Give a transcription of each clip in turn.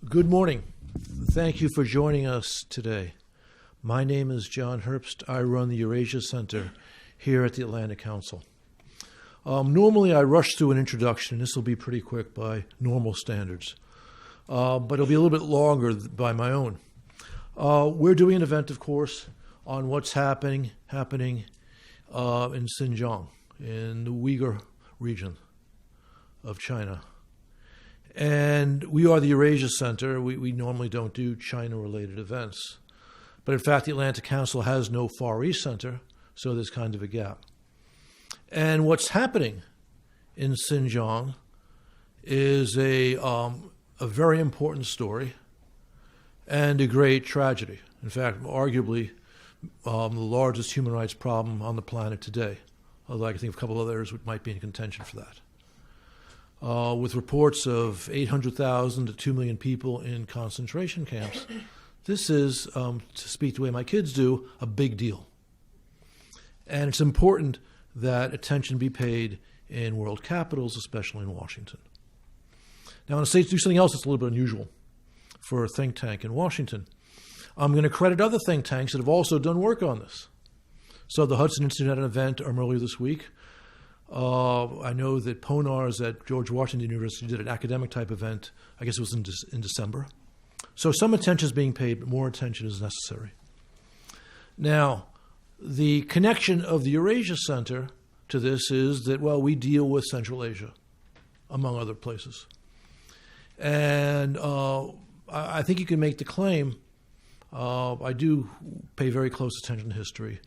Good morning. Thank you for joining us today. My name is John Herbst. I run the Eurasia Center here at the Atlantic Council. Normally I rush through an introduction. This will be pretty quick by normal standards, but it'll be a little bit longer by my own. We're doing an event, of course, on what's happening in Xinjiang, in the Uyghur region of China. And we are the Eurasia Center. We normally don't do China-related events. But in fact, the Atlantic Council has no Far East Center, so there's kind of a gap. And what's happening in Xinjiang is a very important story and a great tragedy. In fact, arguably the largest human rights problem on the planet today, although I can think of a couple others which might be in contention for that. With reports of 800,000 to 2 million people in concentration camps, this is, to speak the way my kids do, a big deal. And it's important that attention be paid in world capitals, especially in Washington. Now, I'm going to do something else that's a little bit unusual for a think tank in Washington. I'm going to credit other think tanks that have also done work on this. So the Hudson Institute had an event earlier this week. I know that Ponars at George Washington University did an academic-type event. I guess it was in December. So some attention is being paid, but more attention is necessary. Now, the connection of the Eurasia Center to this is that, well, we deal with Central Asia, among other places. And I think you can make the claim, I do pay very close attention to history,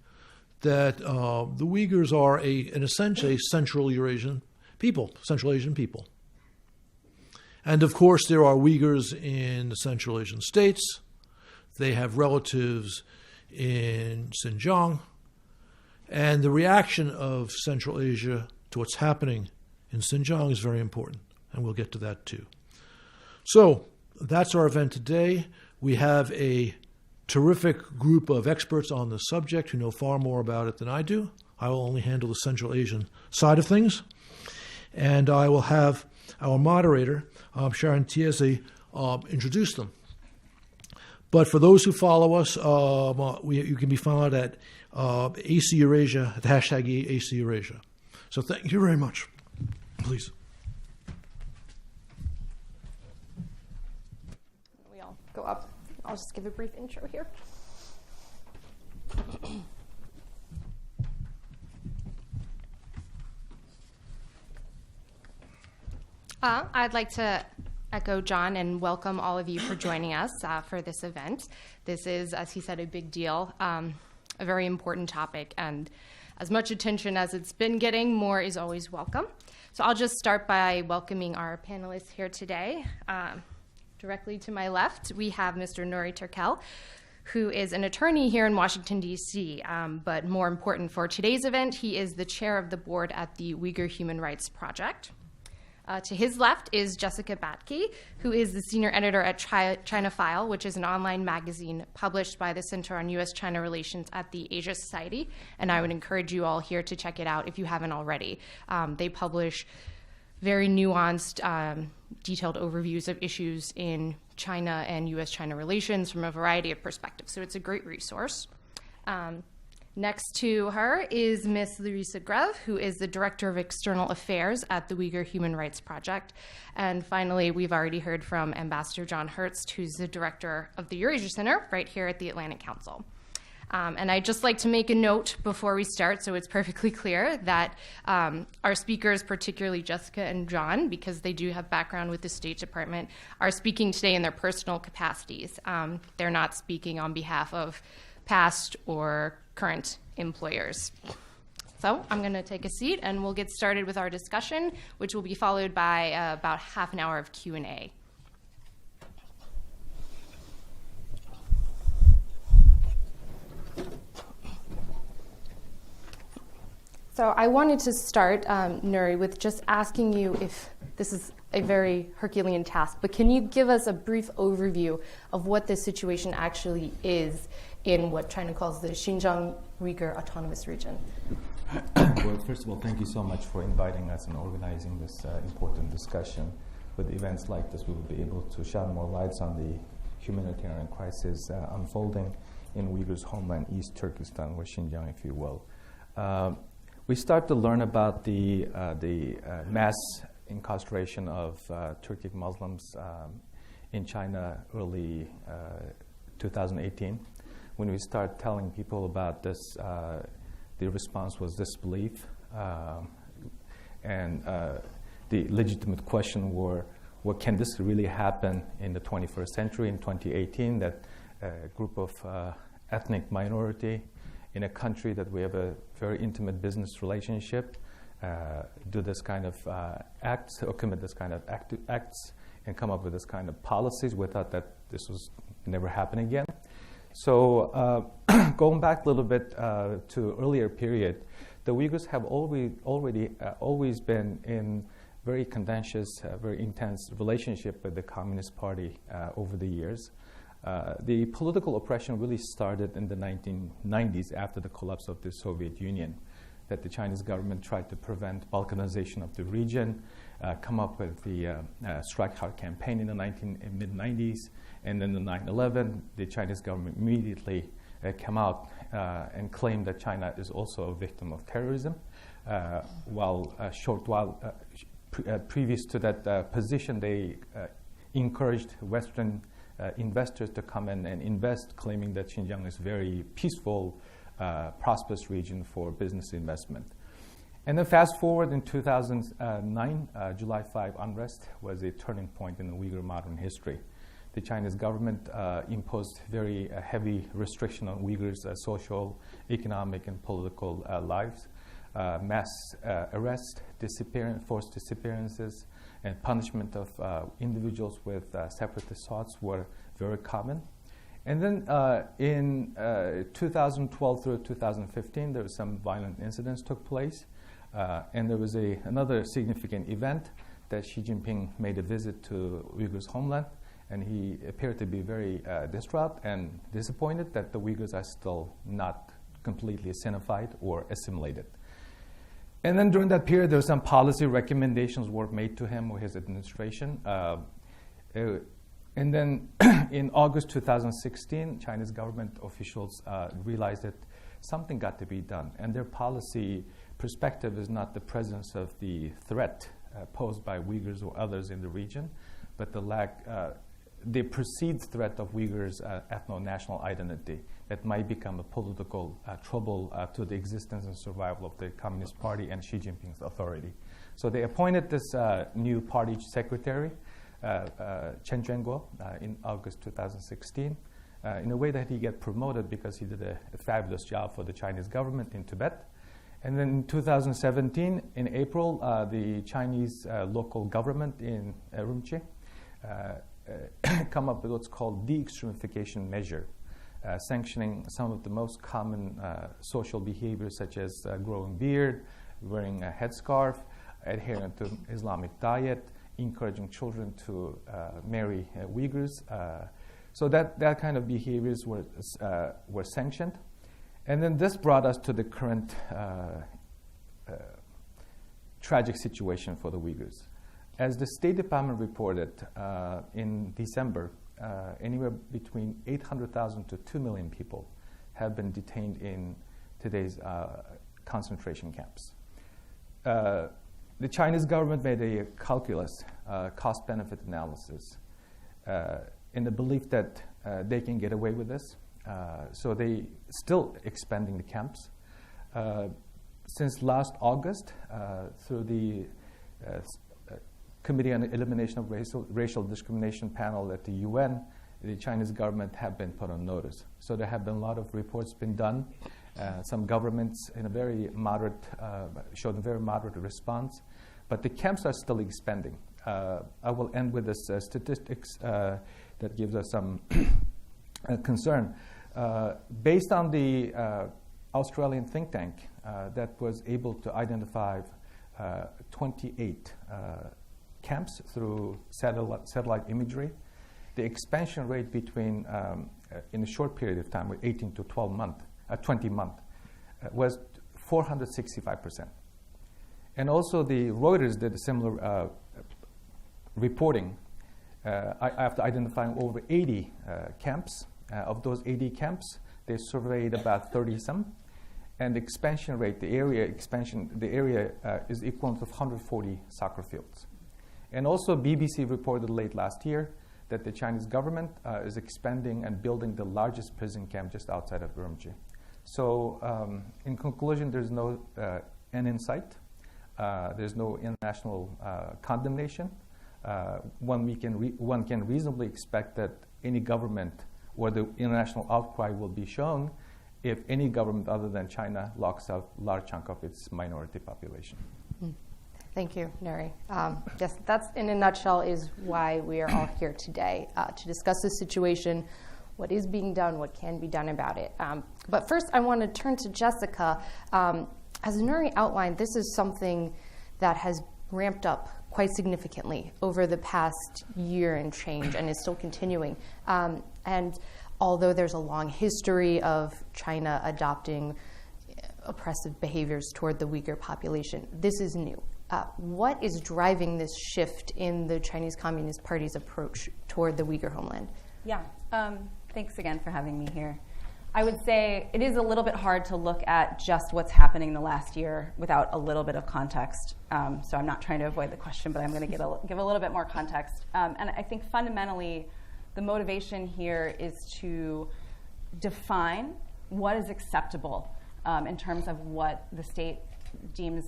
that the Uyghurs are in a sense a Central Asian people. And of course there are Uyghurs in the Central Asian states. They have relatives in Xinjiang. And the reaction of Central Asia to what's happening in Xinjiang is very important, and we'll get to that too. So that's our event today. We have a terrific group of experts on the subject who know far more about it than I do. I will only handle the Central Asian side of things. And I will have our moderator, Sharon Tiesi, introduce them. But for those who follow us, you can be followed at AC Eurasia, at the hashtag AC Eurasia. So thank you very much. Please. We all go up. I'll just give a brief intro here. I'd like to echo John and welcome all of you for joining us for this event. This is, as he said, a big deal, a very important topic, and as much attention as it's been getting, more is always welcome. So I'll just start by welcoming our panelists here today. Directly to my left, we have Mr. Nuri Turkel, who is an attorney here in Washington, D.C., but more important for today's event, he is the chair of the board at the Uyghur Human Rights Project. To his left is Jessica Batke, who is the senior editor at China File, which is an online magazine published by the Center on U.S.-China Relations at the Asia Society, and I would encourage you all here to check it out if you haven't already. They publish very nuanced, detailed overviews of issues in China and U.S.-China relations from a variety of perspectives. So it's a great resource. Next to her is Ms. Larissa Grev, who is the Director of External Affairs at the Uyghur Human Rights Project. And finally, we've already heard from Ambassador John Herbst, who's the Director of the Eurasia Center right here at the Atlantic Council. And I'd just like to make a note before we start so it's perfectly clear that our speakers, particularly Jessica and John, because they do have background with the State Department, are speaking today in their personal capacities. They're not speaking on behalf of past or current employers. So I'm going to take a seat and we'll get started with our discussion, which will be followed by about half an hour of Q&A. So I wanted to start, Nuri, with just asking you if this is a very Herculean task, but can you give us a brief overview of what this situation actually is in what China calls the Xinjiang Uyghur Autonomous Region? Well, first of all, thank you so much for inviting us and organizing this important discussion. with events like this, we will be able to shine more lights on the humanitarian crisis unfolding in Uyghurs' homeland, East Turkistan, or Xinjiang, if you will. We start to learn about the mass incarceration of Turkic Muslims in China early 2018. When we start telling people about this, the response was disbelief, and the legitimate question were, well, can this really happen in the 21st century, in 2018, that a group of ethnic minority in a country that we have a very intimate business relationship do this kind of acts or commit this kind of acts and come up with this kind of policies? We thought that this was never happen again. So going back a little bit to earlier period, the Uyghurs have always been in very contentious, very intense relationship with the Communist Party over the years. The political oppression really started in the 1990s after the collapse of the Soviet Union, that the Chinese government tried to prevent balkanization of the region, come up with the Strike Hard campaign in the mid-90s, and then the 9/11, the Chinese government immediately came out and claimed that China is also a victim of terrorism. Previous to that position, they encouraged Western investors to come in and invest, claiming that Xinjiang is a very peaceful, prosperous region for business investment. And then fast forward in 2009, July 5 unrest was a turning point in the Uyghur modern history. The Chinese government imposed very heavy restriction on Uyghurs' social, economic, and political lives. Mass arrest, forced disappearances, and punishment of individuals with separatist thoughts were very common. And then in 2012 through 2015, there was some violent incidents took place. And there was another significant event that Xi Jinping made a visit to Uyghurs' homeland. And he appeared to be very distraught and disappointed that the Uyghurs are still not completely Sinified or assimilated. And then during that period, there were some policy recommendations were made to him or his administration. And then in August 2016, Chinese government officials realized that something got to be done. And their policy perspective is not the presence of the threat posed by Uyghurs or others in the region, but the perceived threat of Uyghurs' ethno-national identity that might become a political trouble to the existence and survival of the Communist Party and Xi Jinping's authority. So they appointed this new party secretary, Chen Zhenguo, in August 2016, in a way that he got promoted because he did a fabulous job for the Chinese government in Tibet. And then in 2017, in April, the Chinese local government in Urumqi come up with what's called de-extremification measure, sanctioning some of the most common social behaviors such as growing beard, wearing a headscarf, adhering to Islamic diet, encouraging children to marry Uyghurs. So that kind of behaviors were sanctioned. And then this brought us to the current tragic situation for the Uyghurs. As the State Department reported in December, anywhere between 800,000 to 2 million people have been detained in today's concentration camps. The Chinese government made a calculus, cost-benefit analysis, in the belief that they can get away with this. So they still expanding the camps. Since last August, through the Committee on the Elimination of Racial Discrimination panel at the UN, the Chinese government have been put on notice. So there have been a lot of reports been done. Some governments in a very moderate, showed a very moderate response, but the camps are still expanding. I will end with this statistics that gives us some concern. Based on the Australian think tank that was able to identify 28 camps through satellite imagery, the expansion rate between, in a short period of time, with 18 to 20 months, was 465%. And also the Reuters did a similar reporting, after identifying over 80 camps, of those 80 camps, they surveyed about 30-some, and the expansion rate, the area is equivalent of 140 soccer fields. And also, BBC reported late last year that the Chinese government is expanding and building the largest prison camp just outside of Urumqi. So, in conclusion, there's no end in sight. There's no international condemnation. One can reasonably expect that any government or the international outcry will be shown if any government other than China locks out a large chunk of its minority population. Thank you, Nuri. Yes, that's in a nutshell is why we are all here today, to discuss the situation, what is being done, what can be done about it. But first, I want to turn to Jessica. As Nuri outlined, this is something that has ramped up quite significantly over the past year and change and is still continuing. And although there's a long history of China adopting oppressive behaviors toward the Uyghur population, this is new. What is driving this shift in the Chinese Communist Party's approach toward the Uyghur homeland? Yeah, thanks again for having me here. I would say it is a little bit hard to look at just what's happening in the last year without a little bit of context. So I'm not trying to avoid the question, but I'm going to give a little bit more context. And I think fundamentally, the motivation here is to define what is acceptable in terms of what the state deems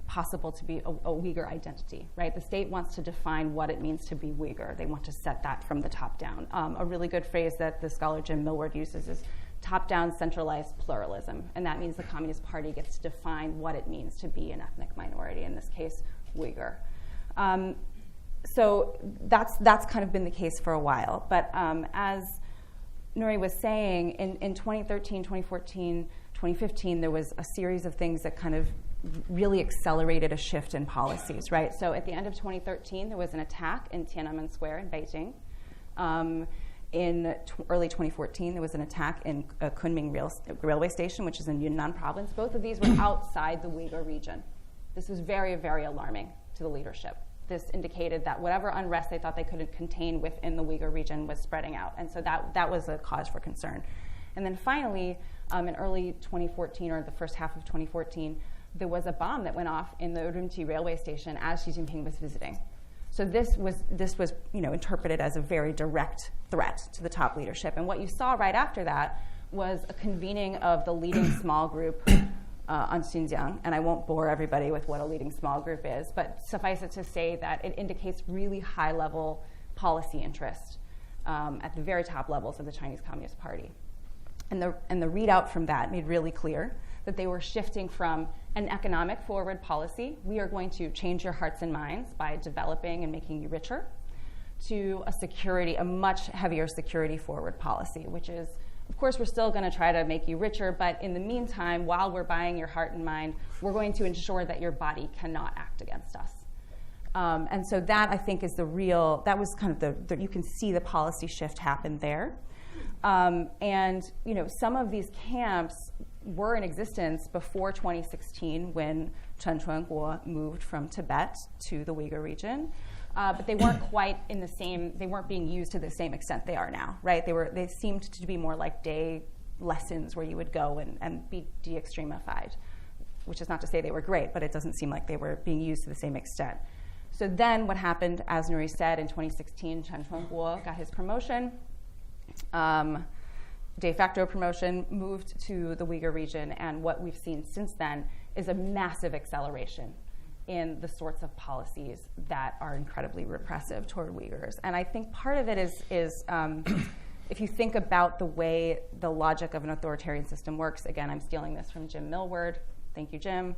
possible to be a Uyghur identity, right? The state wants to define what it means to be Uyghur. They want to set that from the top down. A really good phrase that the scholar Jim Millward uses is top-down centralized pluralism, and that means the Communist Party gets to define what it means to be an ethnic minority, in this case, Uyghur. So that's kind of been the case for a while, but as Nuri was saying, in 2013, 2014, 2015, there was a series of things that kind of really accelerated a shift in policies, right? So at the end of 2013, there was an attack in Tiananmen Square in Beijing. In early 2014, there was an attack in Kunming railway station, which is in Yunnan province. Both of these were outside the Uyghur region. This was very, very alarming to the leadership. This indicated that whatever unrest they thought they could contain within the Uyghur region was spreading out. And so that was a cause for concern. And then finally, in early 2014, or the first half of 2014, there was a bomb that went off in the Urumqi railway station as Xi Jinping was visiting. So this was interpreted as a very direct threat to the top leadership. And what you saw right after that was a convening of the leading small group on Xinjiang. And I won't bore everybody with what a leading small group is, but suffice it to say that it indicates really high-level policy interest at the very top levels of the Chinese Communist Party. And the readout from that made really clear that they were shifting from an economic forward policy, we are going to change your hearts and minds by developing and making you richer, to a much heavier security forward policy, which is, of course, we're still going to try to make you richer, but in the meantime, while we're buying your heart and mind, we're going to ensure that your body cannot act against us. And so that, I think, is that was kind of you can see the policy shift happen there. And some of these camps were in existence before 2016 when Chen Chuanguo moved from Tibet to the Uyghur region, but they weren't quite they weren't being used to the same extent they are now, right? They seemed to be more like day lessons where you would go and be de-extremified, which is not to say they were great, but it doesn't seem like they were being used to the same extent. So then what happened, as Nuri said, in 2016, Chen Chuanguo got his promotion, de facto promotion, moved to the Uyghur region, and what we've seen since then is a massive acceleration in the sorts of policies that are incredibly repressive toward Uyghurs. And I think part of it is if you think about the way the logic of an authoritarian system works, again, I'm stealing this from Jim Millward, thank you, Jim,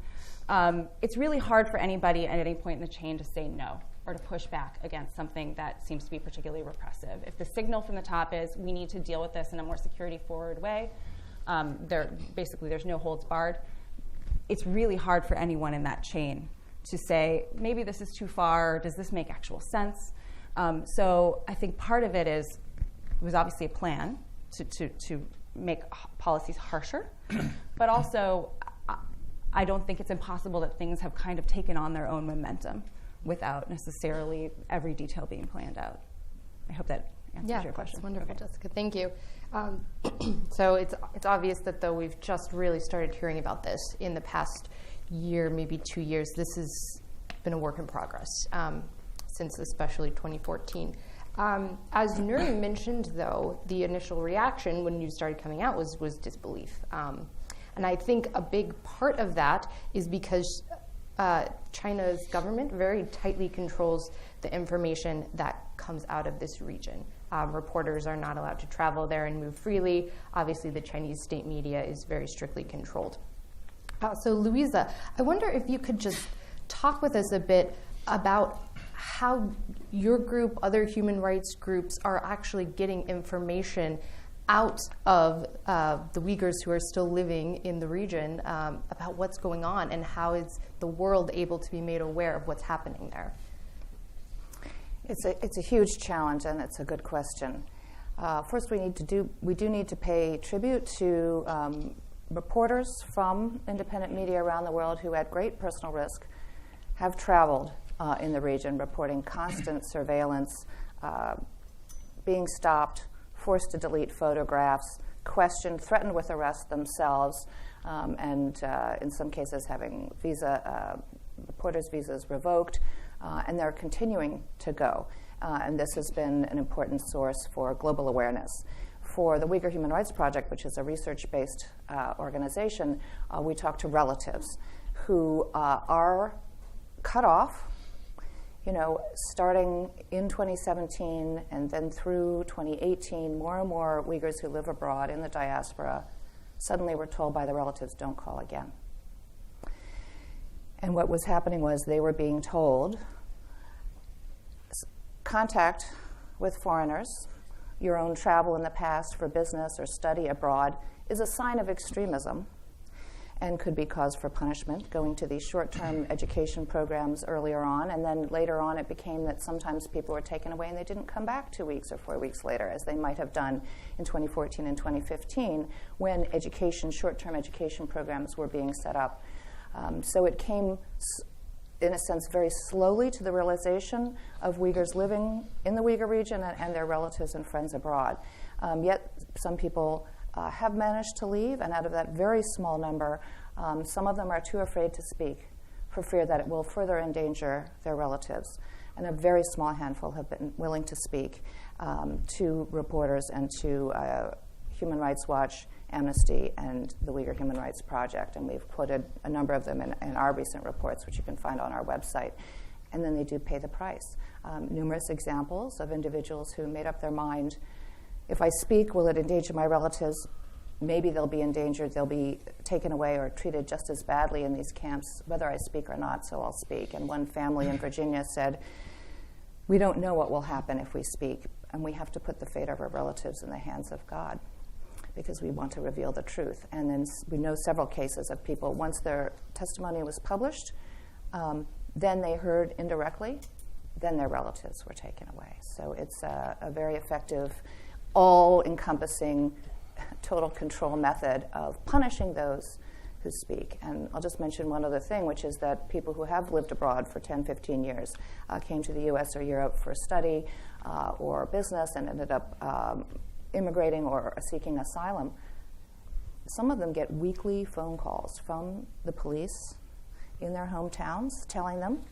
it's really hard for anybody at any point in the chain to say no or to push back against something that seems to be particularly repressive. If the signal from the top is we need to deal with this in a more security-forward way, there's no holds barred, it's really hard for anyone in that chain to say, maybe this is too far, does this make actual sense? So I think part of it was obviously a plan to make policies harsher, but also I don't think it's impossible that things have kind of taken on their own momentum without necessarily every detail being planned out. I hope that answers your question. That's wonderful, Okay. Jessica. Thank you. So it's obvious that though we've just really started hearing about this in the past year, maybe 2 years, this has been a work in progress since especially 2014. As Nuri mentioned, though, the initial reaction when news started coming out was disbelief. And I think a big part of that is because China's government very tightly controls the information that comes out of this region. Reporters are not allowed to travel there and move freely. Obviously, the Chinese state media is very strictly controlled. So, Louisa, I wonder if you could just talk with us a bit about how your group, other human rights groups, are actually getting information out of the Uyghurs who are still living in the region about what's going on, and how is the world able to be made aware of what's happening there? It's a huge challenge, and it's a good question. First, we do need to pay tribute to reporters from independent media around the world who, at great personal risk, have traveled in the region, reporting constant surveillance, being stopped, forced to delete photographs, questioned, threatened with arrest themselves, and in some cases having reporters' visas revoked, and they're continuing to go. And this has been an important source for global awareness. For the Uyghur Human Rights Project, which is a research-based organization, we talk to relatives who are cut off, starting in 2017 and then through 2018, more and more Uyghurs who live abroad in the diaspora suddenly were told by the relatives, don't call again. And what was happening was they were being told, contact with foreigners, your own travel in the past for business or study abroad is a sign of extremism and could be cause for punishment, going to these short-term education programs earlier on, and then later on it became that sometimes people were taken away and they didn't come back 2 weeks or 4 weeks later, as they might have done in 2014 and 2015 when short-term education programs were being set up. So it came, in a sense, very slowly to the realization of Uyghurs living in the Uyghur region and their relatives and friends abroad. Yet some people have managed to leave, and out of that very small number, some of them are too afraid to speak for fear that it will further endanger their relatives. And a very small handful have been willing to speak to reporters and to Human Rights Watch, Amnesty, and the Uyghur Human Rights Project. And we've quoted a number of them in our recent reports, which you can find on our website. And then they do pay the price. Numerous examples of individuals who made up their mind, if I speak, will it endanger my relatives? Maybe they'll be endangered. They'll be taken away or treated just as badly in these camps, whether I speak or not, so I'll speak. And one family in Virginia said, we don't know what will happen if we speak, and we have to put the fate of our relatives in the hands of God because we want to reveal the truth. And then we know several cases of people, once their testimony was published, then they heard indirectly, then their relatives were taken away. So it's a very effective, all-encompassing, total control method of punishing those who speak. And I'll just mention one other thing, which is that people who have lived abroad for 10, 15 years, came to the US or Europe for study or business and ended up immigrating or seeking asylum. Some of them get weekly phone calls from the police in their hometowns telling them,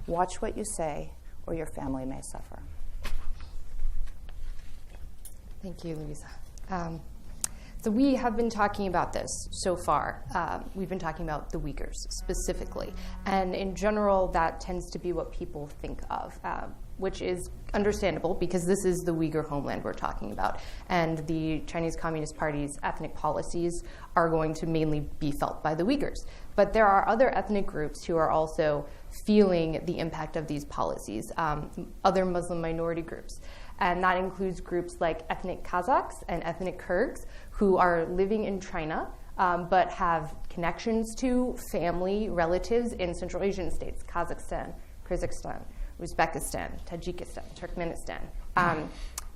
watch what you say or your family may suffer. Thank you, Louisa. So we have been talking about this so far. We've been talking about the Uyghurs specifically. And in general, that tends to be what people think of, which is understandable because this is the Uyghur homeland we're talking about. And the Chinese Communist Party's ethnic policies are going to mainly be felt by the Uyghurs. But there are other ethnic groups who are also feeling the impact of these policies, other Muslim minority groups. And that includes groups like ethnic Kazakhs and ethnic Kyrgyz who are living in China but have connections to family, relatives in Central Asian states, Kazakhstan, Kyrgyzstan, Uzbekistan, Tajikistan, Turkmenistan.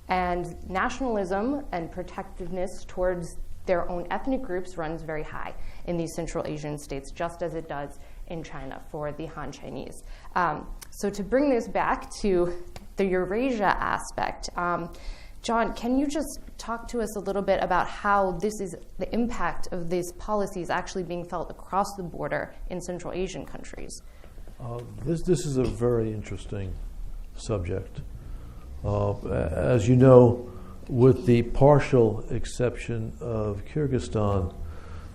And nationalism and protectiveness towards their own ethnic groups runs very high in these Central Asian states, just as it does in China for the Han Chinese. So to bring this back to the Eurasia aspect, John, can you just talk to us a little bit about how this is the impact of these policies actually being felt across the border in Central Asian countries? This is a very interesting subject. As you know, with the partial exception of Kyrgyzstan,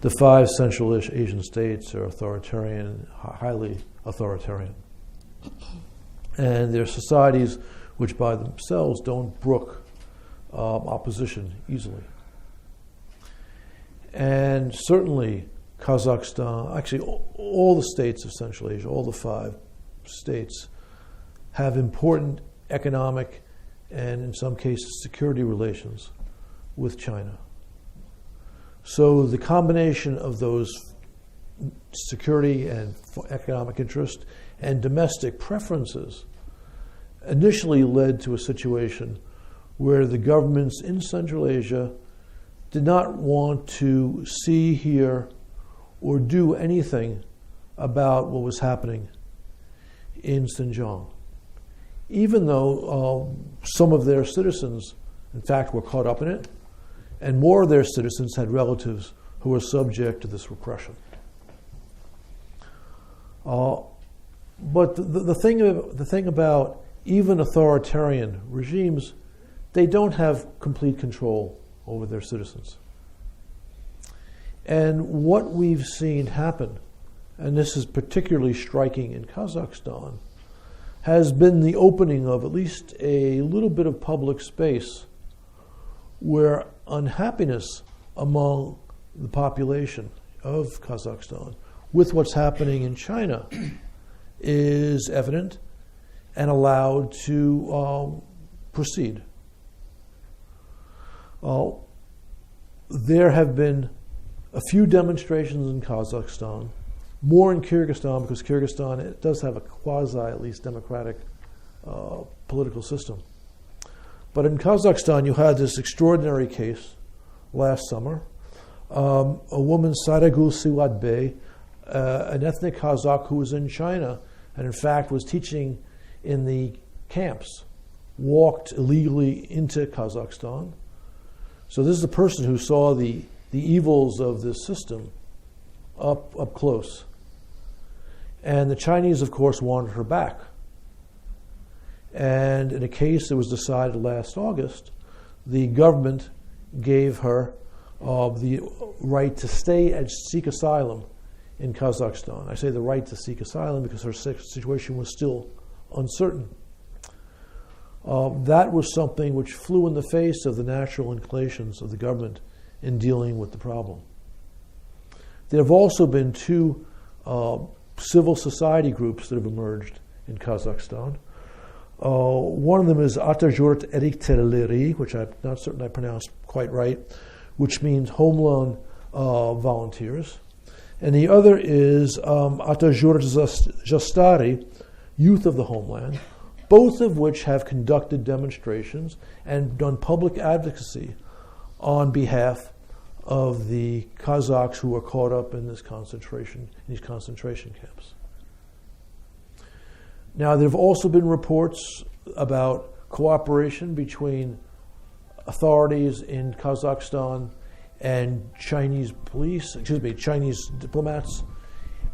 the 5 Central Asian states are authoritarian, highly authoritarian. And they're societies which by themselves don't brook opposition easily. And certainly Kazakhstan, actually all the states of Central Asia, all the 5 states, have important economic and in some cases security relations with China. So the combination of those security and economic interest and domestic preferences initially led to a situation where the governments in Central Asia did not want to see, hear, or do anything about what was happening in Xinjiang, even though some of their citizens, in fact, were caught up in it, and more of their citizens had relatives who were subject to this repression. But the thing about even authoritarian regimes, they don't have complete control over their citizens. And what we've seen happen, and this is particularly striking in Kazakhstan, has been the opening of at least a little bit of public space where unhappiness among the population of Kazakhstan with what's happening in China is evident and allowed to proceed. There have been a few demonstrations in Kazakhstan, more in Kyrgyzstan, because Kyrgyzstan it does have a quasi, at least, democratic political system. But in Kazakhstan, you had this extraordinary case last summer. A woman, Saragul Siwatbey, an ethnic Kazakh who was in China and in fact was teaching in the camps, walked illegally into Kazakhstan. So this is a person who saw the evils of this system up close. And the Chinese, of course, wanted her back. And in a case that was decided last August, the government gave her the right to stay and seek asylum in Kazakhstan. I say the right to seek asylum because her situation was still uncertain. That was something which flew in the face of the natural inclinations of the government in dealing with the problem. There have also been 2 civil society groups that have emerged in Kazakhstan. One of them is Atajurt Erikteleri, which I'm not certain I pronounced quite right, which means Home Loan Volunteers. And the other is Atajurt Jastari, Youth of the Homeland, both of which have conducted demonstrations and done public advocacy on behalf of the Kazakhs who were caught up in these concentration camps. Now, there have also been reports about cooperation between authorities in Kazakhstan and Chinese diplomats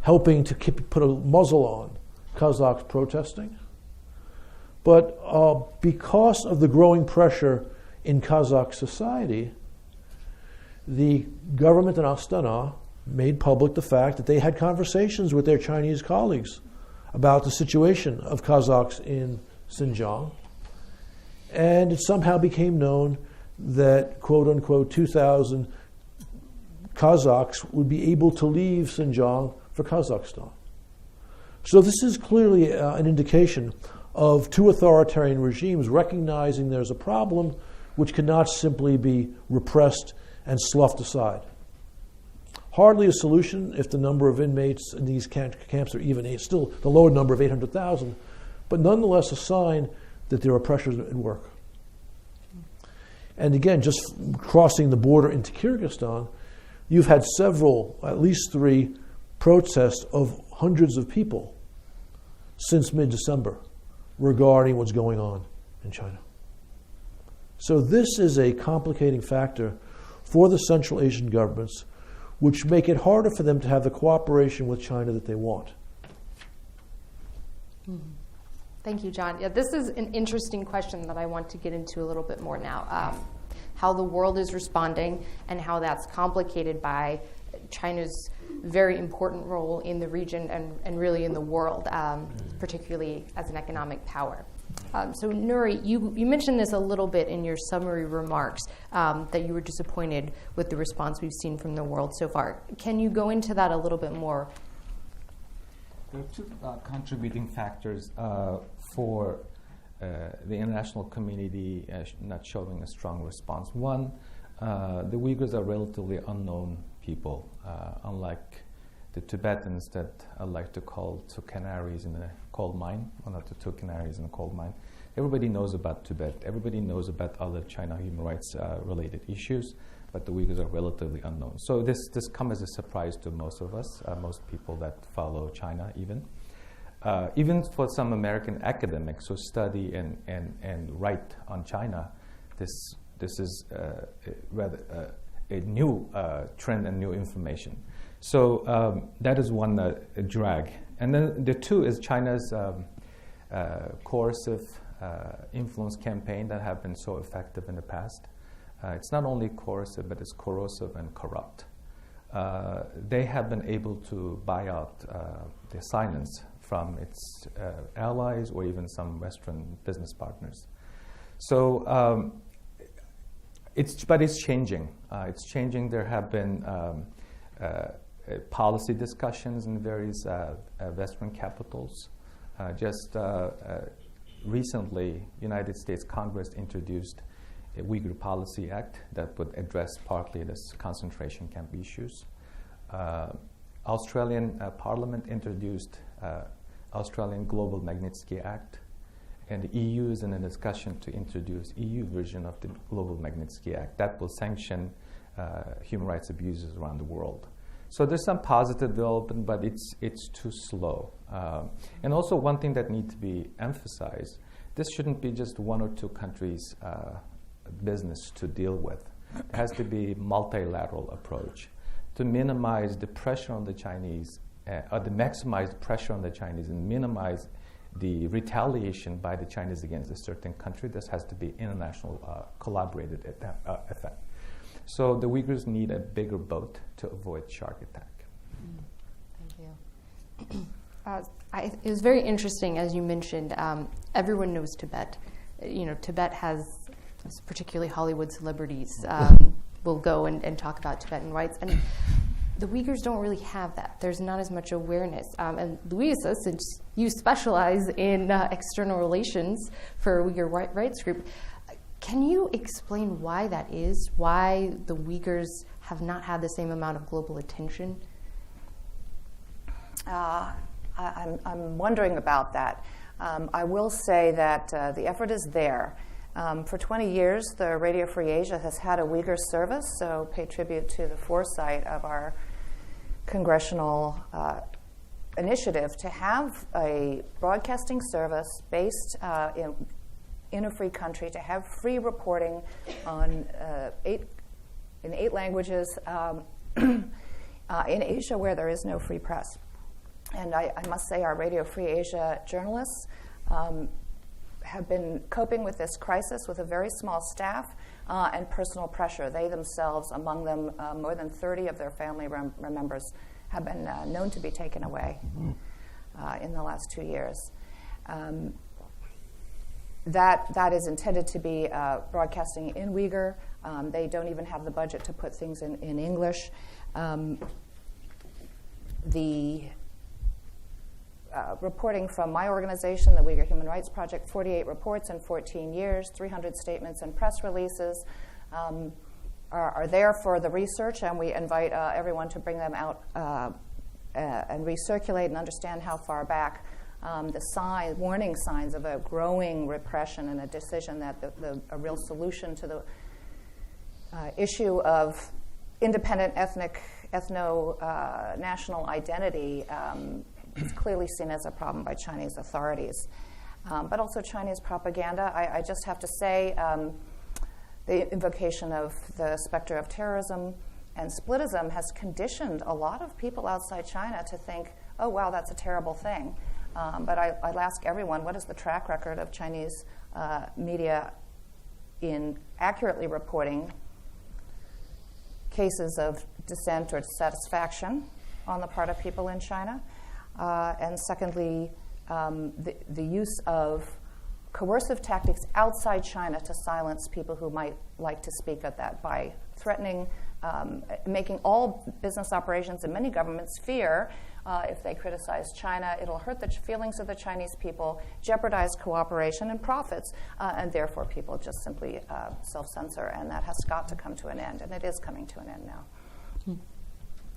helping to put a muzzle on Kazakhs protesting. But because of the growing pressure in Kazakh society, the government in Astana made public the fact that they had conversations with their Chinese colleagues about the situation of Kazakhs in Xinjiang. And it somehow became known that, quote unquote, 2,000 Kazakhs would be able to leave Xinjiang for Kazakhstan. So this is clearly an indication of 2 authoritarian regimes recognizing there's a problem which cannot simply be repressed and sloughed aside. Hardly a solution if the number of inmates in these camps are even still the lower number of 800,000, but nonetheless a sign that there are pressures at work. And again, just crossing the border into Kyrgyzstan, you've had several, at least 3, protests of hundreds of people since mid-December regarding what's going on in China. So this is a complicating factor for the Central Asian governments, which make it harder for them to have the cooperation with China that they want. Thank you, John. Yeah, this is an interesting question that I want to get into a little bit more now. How the world is responding and how that's complicated by China's very important role in the region and really in the world, particularly as an economic power. So Nuri, you mentioned this a little bit in your summary remarks, that you were disappointed with the response we've seen from the world so far. Can you go into that a little bit more? There are two contributing factors for the international community not showing a strong response. One, the Uyghurs are relatively unknown people, unlike the Tibetans that I like to call two canaries in a coal mine, one of the two canaries in a coal mine. Everybody knows about Tibet. Everybody knows about other China human rights related issues, but the Uyghurs are relatively unknown. So this comes as a surprise to most of us, most people that follow China even for some American academics who study and write on China. This is rather a new trend and new information. So that is one drag. And then the two is China's coercive influence campaign that have been so effective in the past. It's not only coercive, but it's corrosive and corrupt. They have been able to buy out the silence from its allies or even some Western business partners. So but it's changing. It's changing. There have been policy discussions in various Western capitals. Just recently, United States Congress introduced a Uyghur Policy Act that would address partly this concentration camp issues. Australian Parliament introduced Australian Global Magnitsky Act, and the EU is in a discussion to introduce EU version of the Global Magnitsky Act that will sanction human rights abuses around the world. So there's some positive development, but it's too slow. And also one thing that needs to be emphasized, this shouldn't be just one or two countries' business to deal with. It has to be a multilateral approach to minimize the pressure on the Chinese, or to maximize pressure on the Chinese and minimize the retaliation by the Chinese against a certain country. This has to be international collaborated effect. So the Uyghurs need a bigger boat to avoid shark attack. Thank you. It was very interesting, as you mentioned, everyone knows Tibet. Tibet has, particularly Hollywood celebrities, will go and talk about Tibetan rights. And the Uyghurs don't really have that. There's not as much awareness. And Louisa, since you specialize in external relations for Uyghur Rights Group, can you explain why that is? Why the Uyghurs have not had the same amount of global attention? I'm wondering about that. I will say that the effort is there. For 20 years, the Radio Free Asia has had a Uyghur service, so pay tribute to the foresight of our congressional initiative to have a broadcasting service based in a free country, to have free reporting on in 8 languages in Asia where there is no free press. And I must say our Radio Free Asia journalists have been coping with this crisis with a very small staff and personal pressure. They themselves, among them, more than 30 of their family members have been known to be taken away in the last 2 years. That is intended to be broadcasting in Uyghur. They don't even have the budget to put things in English. The reporting from my organization, the Uyghur Human Rights Project, 48 reports in 14 years, 300 statements and press releases are there for the research, and we invite everyone to bring them out and recirculate and understand how far back the warning signs of a growing repression and a decision that a real solution to the issue of independent ethno-national identity It's clearly seen as a problem by Chinese authorities. But also Chinese propaganda. I just have to say the invocation of the specter of terrorism and splitism has conditioned a lot of people outside China to think, oh, wow, that's a terrible thing. But I'll ask everyone, what is the track record of Chinese media in accurately reporting cases of dissent or dissatisfaction on the part of people in China? And secondly, the use of coercive tactics outside China to silence people who might like to speak at that by threatening, making all business operations in many governments fear if they criticize China, it'll hurt the feelings of the Chinese people, jeopardize cooperation and profits, and therefore people just simply self-censor, and that has got to come to an end, and it is coming to an end now.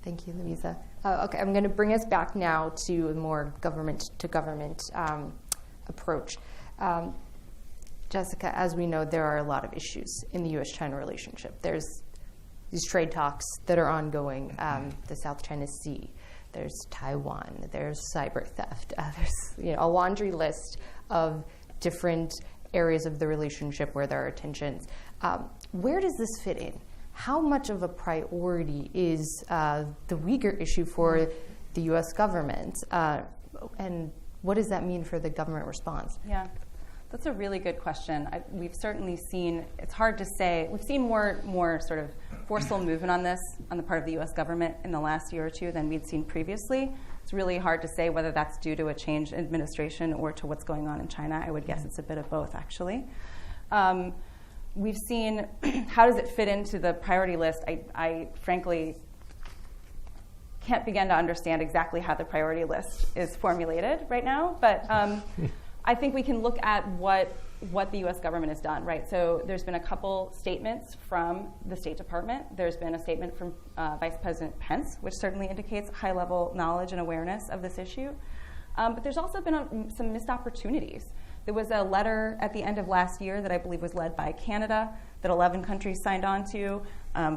Thank you, Louisa. Okay, I'm going to bring us back now to a more government-to-government approach. Jessica, as we know, there are a lot of issues in the U.S.-China relationship. There's these trade talks that are ongoing, the South China Sea. There's Taiwan. There's cyber theft. There's a laundry list of different areas of the relationship where there are tensions. Where does this fit in? How much of a priority is the Uyghur issue for the U.S. government? And what does that mean for the government response? Yeah, that's a really good question. We've certainly seen, it's hard to say, we've seen more sort of forceful movement on this on the part of the U.S. government in the last year or two than we'd seen previously. It's really hard to say whether that's due to a change in administration or to what's going on in China. I would guess it's a bit of both, actually. We've seen, how does it fit into the priority list? I frankly can't begin to understand exactly how the priority list is formulated right now, but I think we can look at what the U.S. government has done, right? So there's been a couple statements from the State Department. There's been a statement from Vice President Pence, which certainly indicates high-level knowledge and awareness of this issue. But there's also been some missed opportunities. There was a letter at the end of last year that I believe was led by Canada that 11 countries signed on to,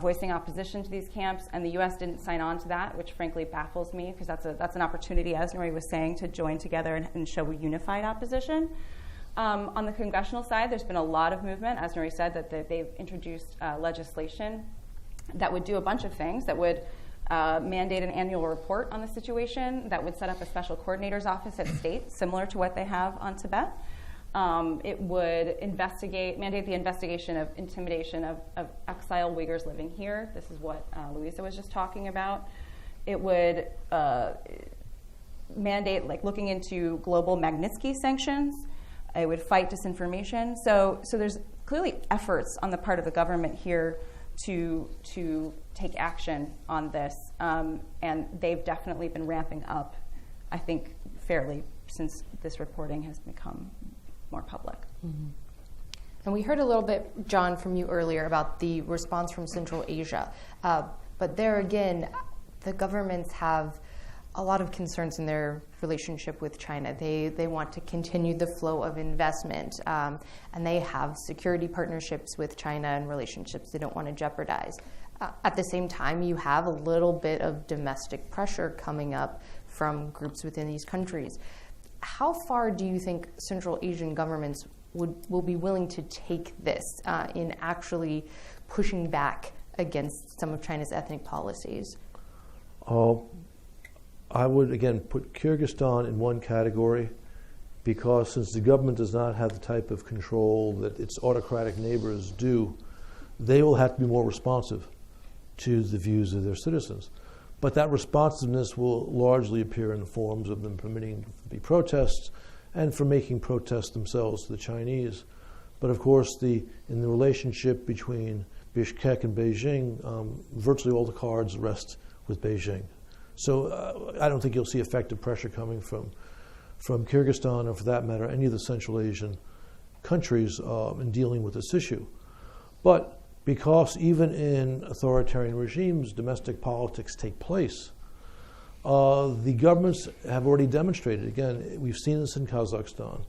voicing opposition to these camps, and the U.S. didn't sign on to that, which frankly baffles me because that's an opportunity, as Nori was saying, to join together and show unified opposition. On the congressional side, there's been a lot of movement, as Nori said, that they've introduced legislation that would do a bunch of things, that would mandate an annual report on the situation, that would set up a special coordinator's office at state, similar to what they have on Tibet. It would mandate the investigation of intimidation of exiled Uyghurs living here. This is what Louisa was just talking about. It would mandate looking into global Magnitsky sanctions. It would fight disinformation. So there's clearly efforts on the part of the government here to take action on this, and they've definitely been ramping up, I think, fairly since this reporting has become more public. Mm-hmm. And we heard a little bit, John, from you earlier about the response from Central Asia. But there again, the governments have a lot of concerns in their relationship with China. They want to continue the flow of investment, and they have security partnerships with China and relationships they don't want to jeopardize. At the same time, you have a little bit of domestic pressure coming up from groups within these countries. How far do you think Central Asian governments will be willing to take this in actually pushing back against some of China's ethnic policies? I would, again, put Kyrgyzstan in one category because since the government does not have the type of control that its autocratic neighbors do, they will have to be more responsive to the views of their citizens. But that responsiveness will largely appear in the forms of them permitting the protests and for making protests themselves to the Chinese. But of course, in the relationship between Bishkek and Beijing, virtually all the cards rest with Beijing. So I don't think you'll see effective pressure coming from Kyrgyzstan, or for that matter, any of the Central Asian countries in dealing with this issue. But because even in authoritarian regimes, domestic politics take place, the governments have already demonstrated, again, we've seen this in Kazakhstan,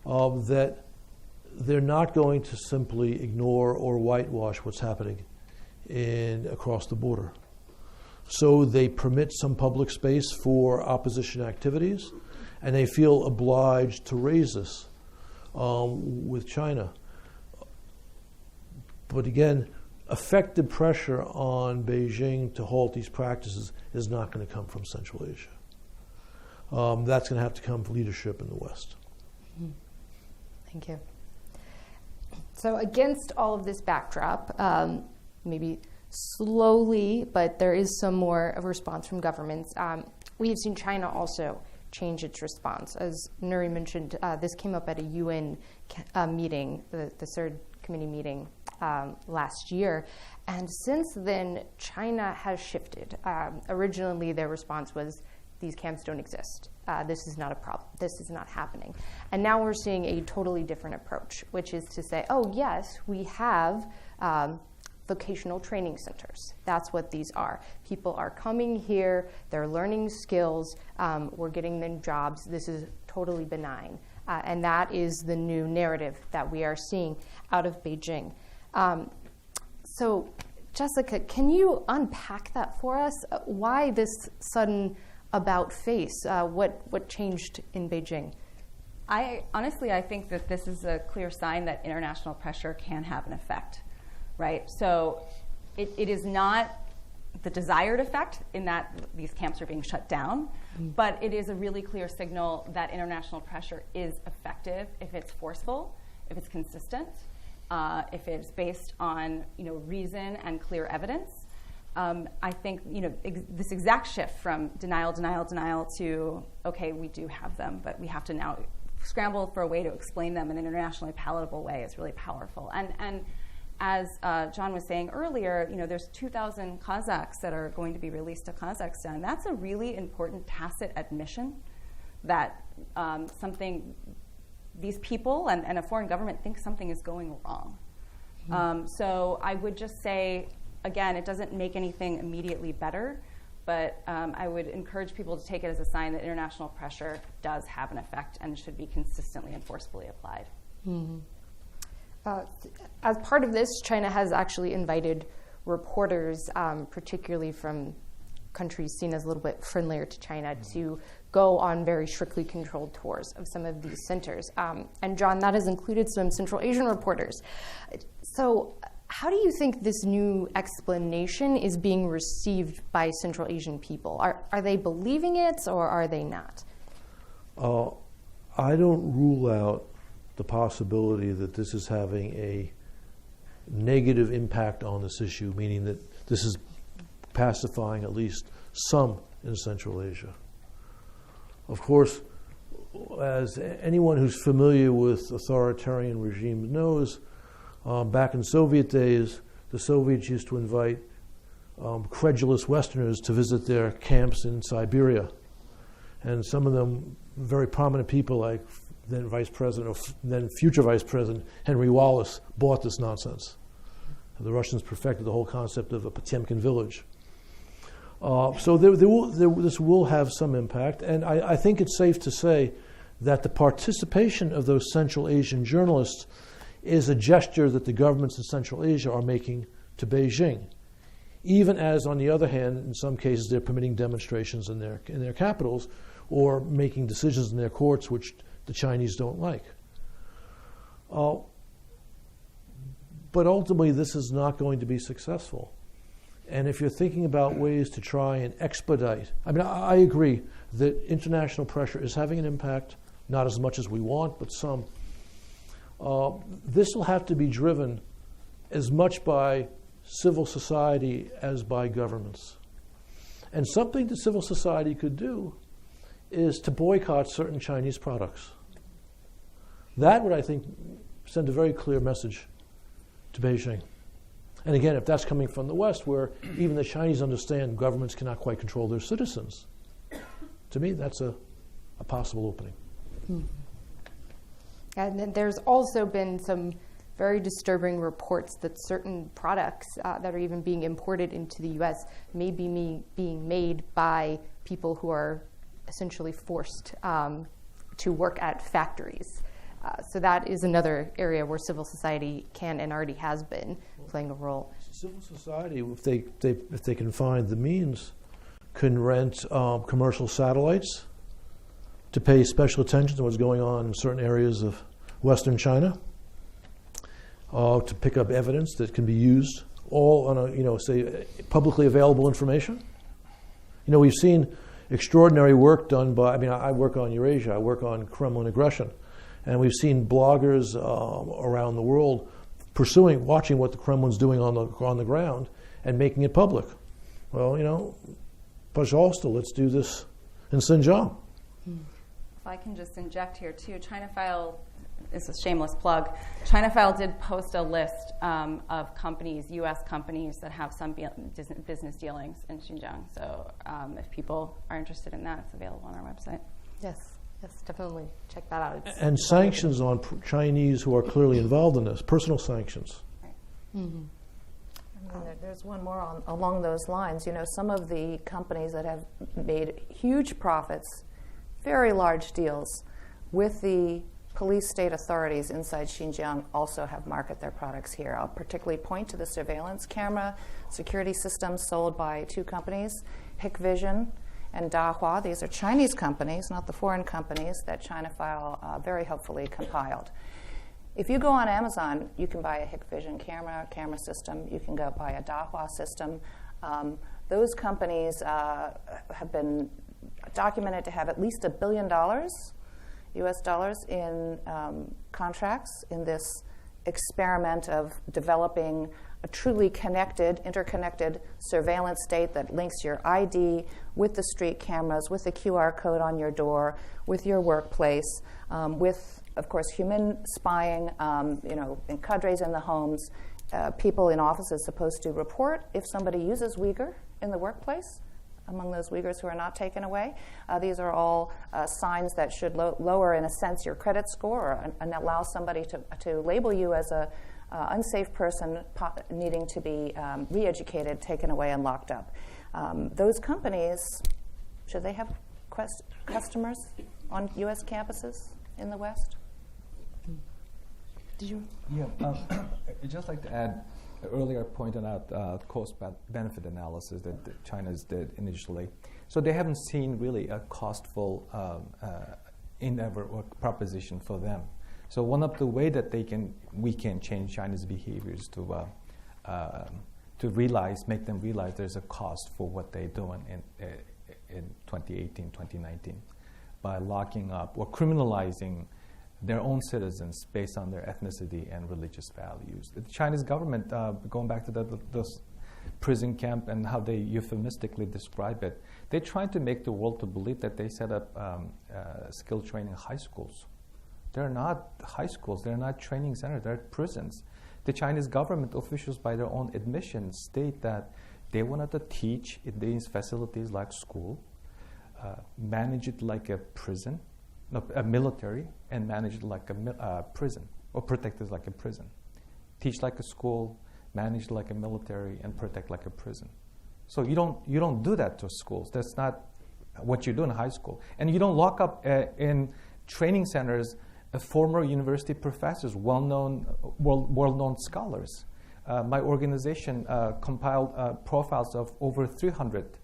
that they're not going to simply ignore or whitewash what's happening across the border. so they permit some public space for opposition activities, and they feel obliged to raise this with China. But again, effective pressure on Beijing to halt these practices is not going to come from Central Asia. That's going to have to come from leadership in the West. Thank you. So against all of this backdrop, maybe slowly, but there is some more of a response from governments. We have seen China also change its response. As Nuri mentioned, this came up at a UN meeting, the third committee meeting last year. And since then, China has shifted. Originally, their response was, these camps don't exist. This is not a problem. This is not happening. And now we're seeing a totally different approach, which is to say, oh, yes, we have vocational training centers. That's what these are. People are coming here, they're learning skills, we're getting them jobs. This is totally benign. And that is the new narrative that we are seeing out of Beijing. So, Jessica, can you unpack that for us? Why this sudden about face? What changed in Beijing? I think that this is a clear sign that international pressure can have an effect, right? So it is not the desired effect in that these camps are being shut down, but it is a really clear signal that international pressure is effective if it's forceful, if it's consistent, if it's based on reason and clear evidence. I think this exact shift from denial to, okay, we do have them, but we have to now scramble for a way to explain them in an internationally palatable way is really powerful. And as John was saying earlier, there's 2,000 Kazakhs that are going to be released to Kazakhstan. That's a really important tacit admission that these people and a foreign government think something is going wrong. So I would just say, again, it doesn't make anything immediately better, but I would encourage people to take it as a sign that international pressure does have an effect and should be consistently and forcefully applied. Mm-hmm. As part of this, China has actually invited reporters, particularly from countries seen as a little bit friendlier to China, to go on very strictly controlled tours of some of these centers. And John, that has included some Central Asian reporters. So how do you think this new explanation is being received by Central Asian people? Are they believing it or are they not? I don't rule out the possibility that this is having a negative impact on this issue, meaning that this is pacifying at least some in Central Asia. Of course, as anyone who's familiar with authoritarian regimes knows, back in Soviet days, the Soviets used to invite credulous Westerners to visit their camps in Siberia. And some of them, very prominent people like then Vice President, or then future Vice President Henry Wallace, bought this nonsense. The Russians perfected the whole concept of a Potemkin village. So this will have some impact, and I think it's safe to say that the participation of those Central Asian journalists is a gesture that the governments in Central Asia are making to Beijing, even as, on the other hand, in some cases they're permitting demonstrations in their capitals or making decisions in their courts which the Chinese don't like. But ultimately, this is not going to be successful. And if you're thinking about ways to try and expedite, I agree that international pressure is having an impact, not as much as we want, but some. This will have to be driven as much by civil society as by governments. And something that civil society could do is to boycott certain Chinese products. That would, I think, send a very clear message to Beijing. And again, if that's coming from the West, where even the Chinese understand governments cannot quite control their citizens, to me, that's a possible opening. And then there's also been some very disturbing reports that certain products that are even being imported into the U.S. may be being made by people who are essentially forced to work at factories. So that is another area where civil society can and already has been playing a role. Civil society, if they can find the means, can rent commercial satellites to pay special attention to what's going on in certain areas of Western China, to pick up evidence that can be used, all on say publicly available information. We've seen extraordinary work done by. I work on Eurasia. I work on Kremlin aggression, and we've seen bloggers around the world watching what the Kremlin's doing on the ground and making it public. Well, pожалуйста, let's do this in Xinjiang. If I can just inject here too, ChinaFile is a shameless plug. ChinaFile did post a list of companies, U.S. companies that have some business dealings in Xinjiang. So if people are interested in that, it's available on our website. Yes, definitely check that out. And sanctions on Chinese who are clearly involved in this, personal sanctions. Right. Mm-hmm. There's one more along those lines. Some of the companies that have made huge profits, very large deals with the police state authorities inside Xinjiang also have marketed their products here. I'll particularly point to the surveillance camera security systems sold by two companies, Hikvision and Dahua. These are Chinese companies, not the foreign companies that ChinaFile very helpfully compiled. If you go on Amazon, you can buy a Hikvision camera system. You can go buy a Dahua system. Those companies have been documented to have at least $1 billion US dollars in contracts in this experiment of developing a truly interconnected surveillance state that links your ID with the street cameras, with the QR code on your door, with your workplace, with, of course, human spying, in cadres in the homes. People in offices supposed to report if somebody uses Uyghur in the workplace, among those Uyghurs who are not taken away. These are all signs that should lower, in a sense, your credit score and allow somebody to label you as a unsafe person needing to be re-educated, taken away, and locked up. Those companies, should they have customers on U.S. campuses in the West? Did you? Yeah, I'd just like to add, earlier pointed out cost-benefit analysis that China's did initially. So they haven't seen really a costful endeavor or proposition for them. So one of the way that we can change China's behaviors to make them realize there's a cost for what they're doing in 2018, 2019, by locking up or criminalizing their own citizens based on their ethnicity and religious values. The Chinese government, going back to the prison camp and how they euphemistically describe it, they try to make the world to believe that they set up skill training high schools. They're not high schools. They're not training centers. They're prisons. The Chinese government officials, by their own admission, state that they wanted to teach in these facilities like school, manage it like a prison, a military, and manage it like a prison, or protect it like a prison. Teach like a school, manage it like a military, and protect like a prison. So you don't do that to schools. That's not what you do in high school. And you don't lock up in training centers former university professors, world-known scholars. My organization compiled profiles of over 300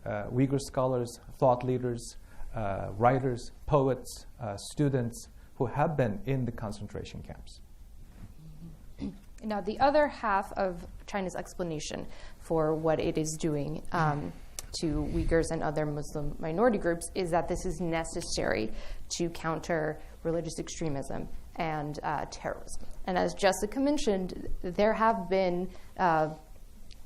Uyghur scholars, thought leaders, writers, poets, students who have been in the concentration camps. Now, the other half of China's explanation for what it is doing to Uyghurs and other Muslim minority groups is that this is necessary to counter religious extremism and terrorism. And as Jessica mentioned, there have been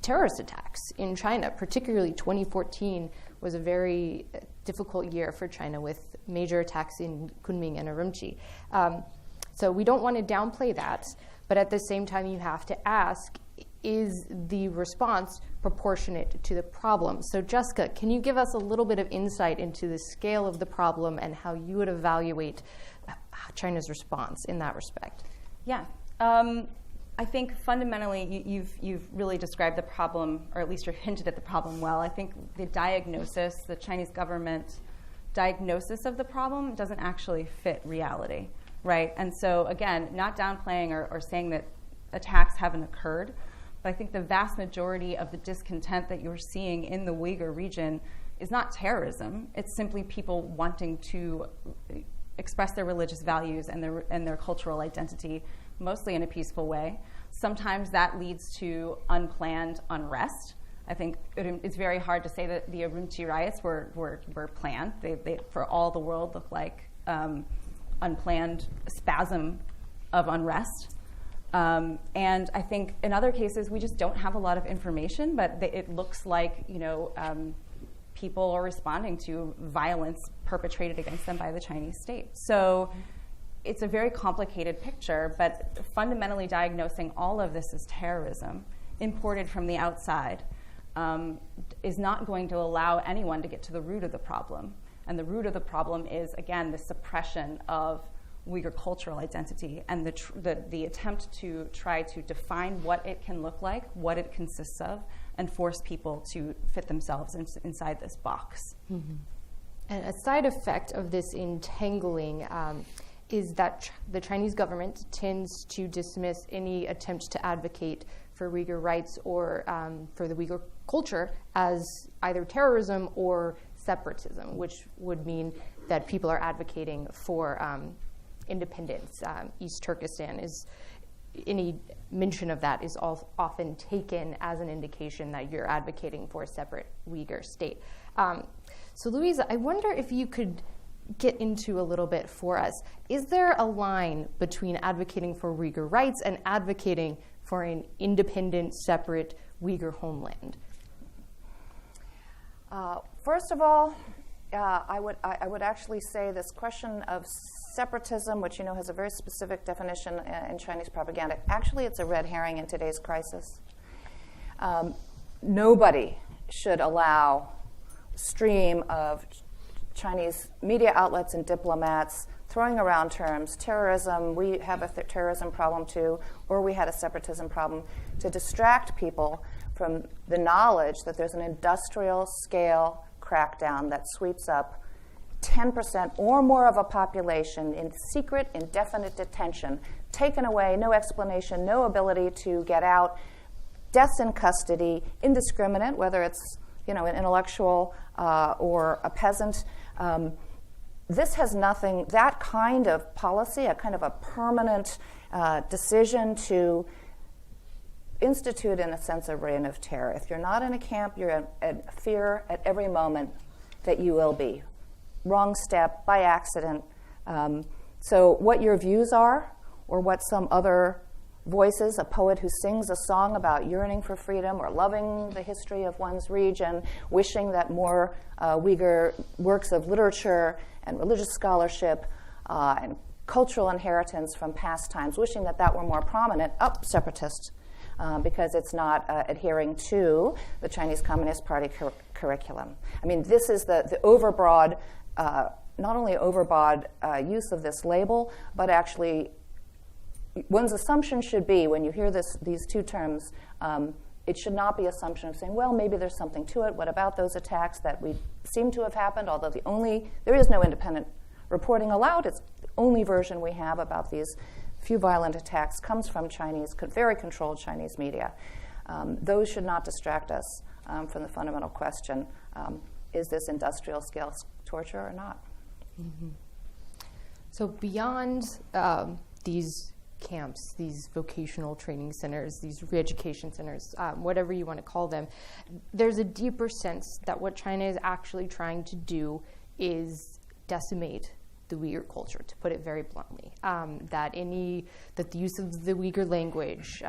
terrorist attacks in China. Particularly 2014 was a very difficult year for China with major attacks in Kunming and Urumqi. So we don't want to downplay that, but at the same time you have to ask, is the response proportionate to the problem? So Jessica, can you give us a little bit of insight into the scale of the problem and how you would evaluate China's response in that respect? Yeah. I think fundamentally you've really described the problem, or at least you've hinted at the problem well. I think the diagnosis, the Chinese government diagnosis of the problem doesn't actually fit reality. right? And so, again, not downplaying or saying that attacks haven't occurred, but I think the vast majority of the discontent that you're seeing in the Uyghur region is not terrorism. It's simply people wanting to express their religious values and their cultural identity, mostly in a peaceful way. Sometimes that leads to unplanned unrest. I think it's very hard to say that the Urumqi riots were planned. They, for all the world, look like unplanned spasm of unrest. And I think in other cases, we just don't have a lot of information, but it looks like, people are responding to violence perpetrated against them by the Chinese state. So it's a very complicated picture, but fundamentally diagnosing all of this as terrorism imported from the outside is not going to allow anyone to get to the root of the problem. And the root of the problem is, again, the suppression of Uyghur cultural identity and the attempt to try to define what it can look like, what it consists of, and force people to fit themselves inside this box. Mm-hmm. And a side effect of this entangling is that the Chinese government tends to dismiss any attempt to advocate for Uyghur rights or for the Uyghur culture as either terrorism or separatism, which would mean that people are advocating for independence. East Turkistan is, any mention of that is often taken as an indication that you're advocating for a separate Uyghur state. So Louisa, I wonder if you could get into a little bit for us. Is there a line between advocating for Uyghur rights and advocating for an independent, separate Uyghur homeland? First of all, I would actually say this question of separatism, which has a very specific definition in Chinese propaganda, actually it's a red herring in today's crisis. Nobody should allow stream of Chinese media outlets and diplomats throwing around terms, terrorism, we have a terrorism problem too, or we had a separatism problem, to distract people from the knowledge that there's an industrial scale crackdown that sweeps up 10% or more of a population in secret, indefinite detention, taken away, no explanation, no ability to get out, deaths in custody, indiscriminate, whether it's an intellectual or a peasant. This has nothing, that kind of policy, a kind of a permanent decision to institute, in a sense, a reign of terror. If you're not in a camp, you're at fear at every moment that you will be. Wrong step, by accident. So what your views are, or what some other voices, a poet who sings a song about yearning for freedom or loving the history of one's region, wishing that more Uyghur works of literature and religious scholarship and cultural inheritance from past times, wishing that were more prominent, separatist, because it's not adhering to the Chinese Communist Party curriculum. I mean, this is the overbroad, not only overbroad use of this label, but actually one's assumption should be, when you hear these two terms, it should not be assumption of saying, well, maybe there's something to it. What about those attacks that we seem to have happened, although there is no independent reporting allowed. It's the only version we have about these few violent attacks comes from very controlled Chinese media. Those should not distract us from the fundamental question, is this industrial scale torture or not? Mm-hmm. So beyond these camps, these vocational training centers, these re-education centers, whatever you want to call them, there's a deeper sense that what China is actually trying to do is decimate the Uyghur culture, to put it very bluntly. That the use of the Uyghur language,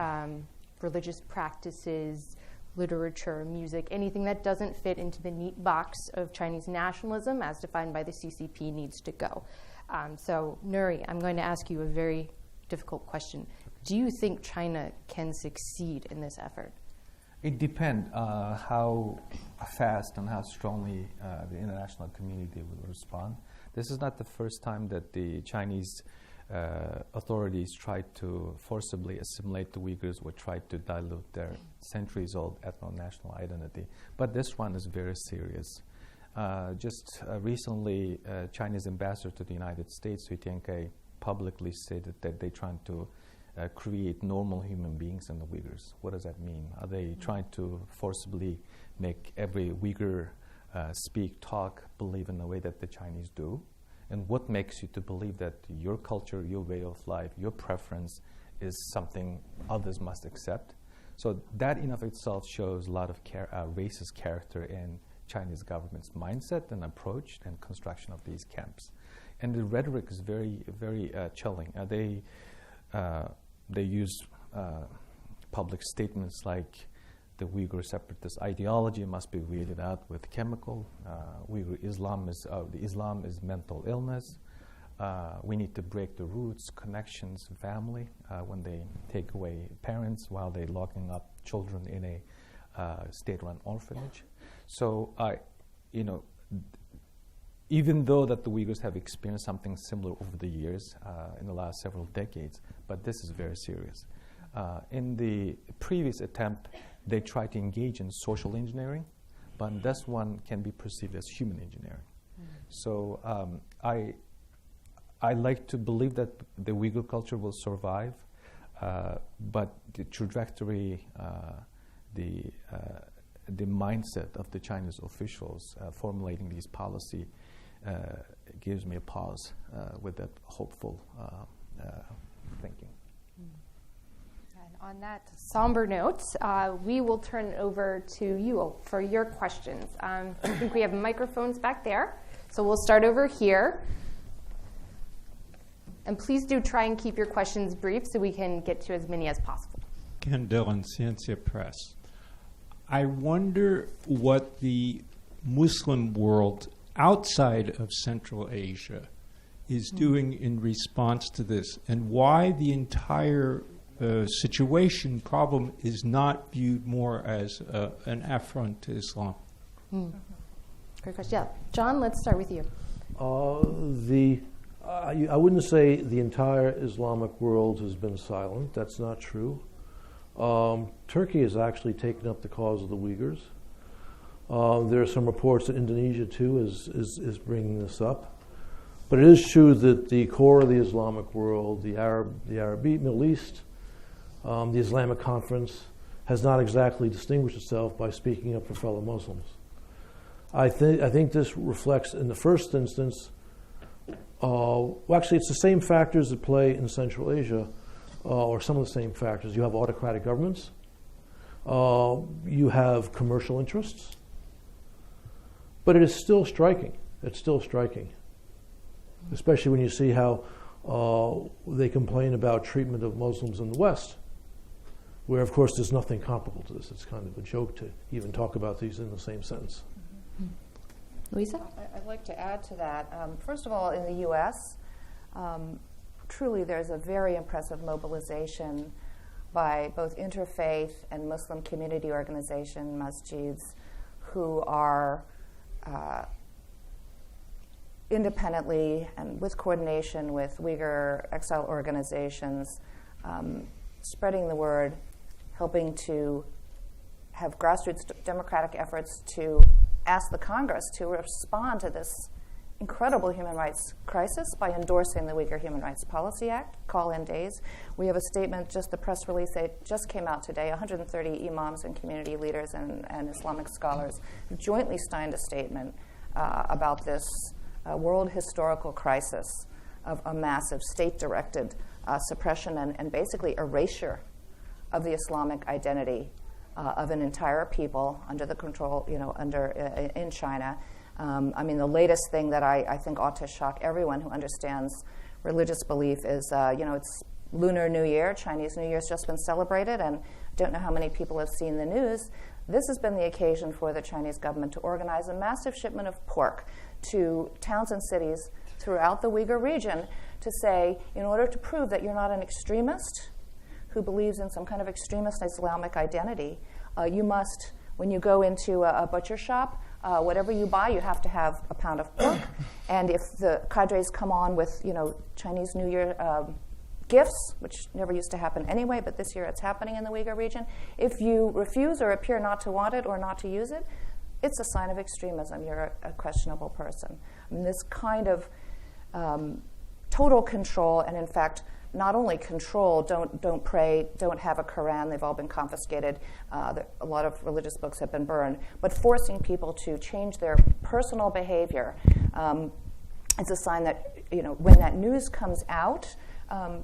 religious practices, literature, music, anything that doesn't fit into the neat box of Chinese nationalism as defined by the CCP needs to go. So, Nuri, I'm going to ask you a very difficult question. Do you think China can succeed in this effort? It depends how fast and how strongly the international community will respond. This is not the first time that the Chinese authorities tried to forcibly assimilate the Uyghurs or tried to dilute their centuries-old ethno-national identity. But this one is very serious. Just recently, Chinese ambassador to the United States, Hui Tianke, publicly stated that they're trying to create normal human beings in the Uyghurs. What does that mean? Are they trying to forcibly make every Uyghur speak, talk, believe in the way that the Chinese do? And what makes you to believe that your culture, your way of life, your preference is something others must accept? So that in of itself shows a lot of racist character in Chinese government's mindset and approach and construction of these camps. And the rhetoric is very, very chilling. They use public statements like the Uyghur separatist ideology must be weeded out with chemical. Uyghur Islam is mental illness. We need to break the roots, connections, family, when they take away parents while they're locking up children in a state-run orphanage. So, even though that the Uyghurs have experienced something similar over the years, in the last several decades, but this is very serious. In the previous attempt, they tried to engage in social engineering, but this one can be perceived as human engineering. So I like to believe that the Uyghur culture will survive, but the trajectory, the mindset of the Chinese officials formulating these policy gives me a pause with that hopeful thinking. And on that somber note, we will turn it over to you for your questions. I think we have microphones back there, so we'll start over here. And please do try and keep your questions brief so we can get to as many as possible. Ken Dillon, Ciencia Press. I wonder what the Muslim world outside of Central Asia is doing in response to this, and why the entire situation problem is not viewed more as an affront to Islam. Great question. Yeah. John, let's start with you. I wouldn't say the entire Islamic world has been silent. That's not true. Turkey has actually taken up the cause of the Uyghurs. There are some reports that Indonesia, too, is bringing this up. But it is true that the core of the Islamic world, the Arab Middle East, the Islamic Conference, has not exactly distinguished itself by speaking up for fellow Muslims. I think this reflects, in the first instance, actually, it's the same factors that play in Central Asia, or some of the same factors. You have autocratic governments. You have commercial interests. But it is still striking. It's still striking, especially when you see how they complain about treatment of Muslims in the West, where, of course, there's nothing comparable to this. It's kind of a joke to even talk about these in the same sentence. Louisa? I'd like to add to that. First of all, in the U.S., truly there's a very impressive mobilization by both interfaith and Muslim community organization masjids who are independently and with coordination with Uyghur exile organizations spreading the word, helping to have grassroots democratic efforts to ask the Congress to respond to this incredible human rights crisis by endorsing the Uyghur Human Rights Policy Act, call-in days. We have a statement, just the press release, it just came out today, 130 imams and community leaders and Islamic scholars jointly signed a statement about this world historical crisis of a massive state-directed suppression and basically erasure of the Islamic identity of an entire people under the control, in China. I mean, the latest thing that I think ought to shock everyone who understands religious belief is, it's Lunar New Year. Chinese New Year's just been celebrated, and I don't know how many people have seen the news. This has been the occasion for the Chinese government to organize a massive shipment of pork to towns and cities throughout the Uyghur region to say, in order to prove that you're not an extremist who believes in some kind of extremist Islamic identity, you must, when you go into a butcher shop, whatever you buy, you have to have a pound of pork. And if the cadres come on with, Chinese New Year gifts, which never used to happen anyway, but this year it's happening in the Uyghur region, if you refuse or appear not to want it or not to use it, it's a sign of extremism. You're a questionable person. I mean, this kind of total control, and in fact, not only control, don't pray, don't have a Quran, they've all been confiscated, a lot of religious books have been burned, but forcing people to change their personal behavior. It's a sign that, when that news comes out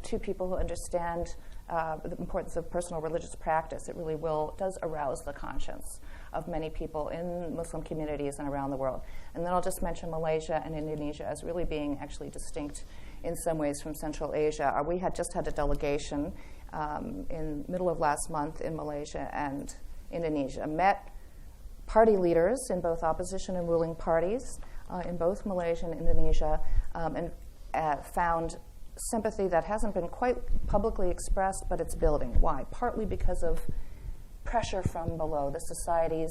to people who understand the importance of personal religious practice, it really does arouse the conscience of many people in Muslim communities and around the world. And then I'll just mention Malaysia and Indonesia as really being actually distinct in some ways from Central Asia. We had just had a delegation in middle of last month in Malaysia and Indonesia, met party leaders in both opposition and ruling parties in both Malaysia and Indonesia, and found sympathy that hasn't been quite publicly expressed, but it's building. Why? Partly because of pressure from below. The societies,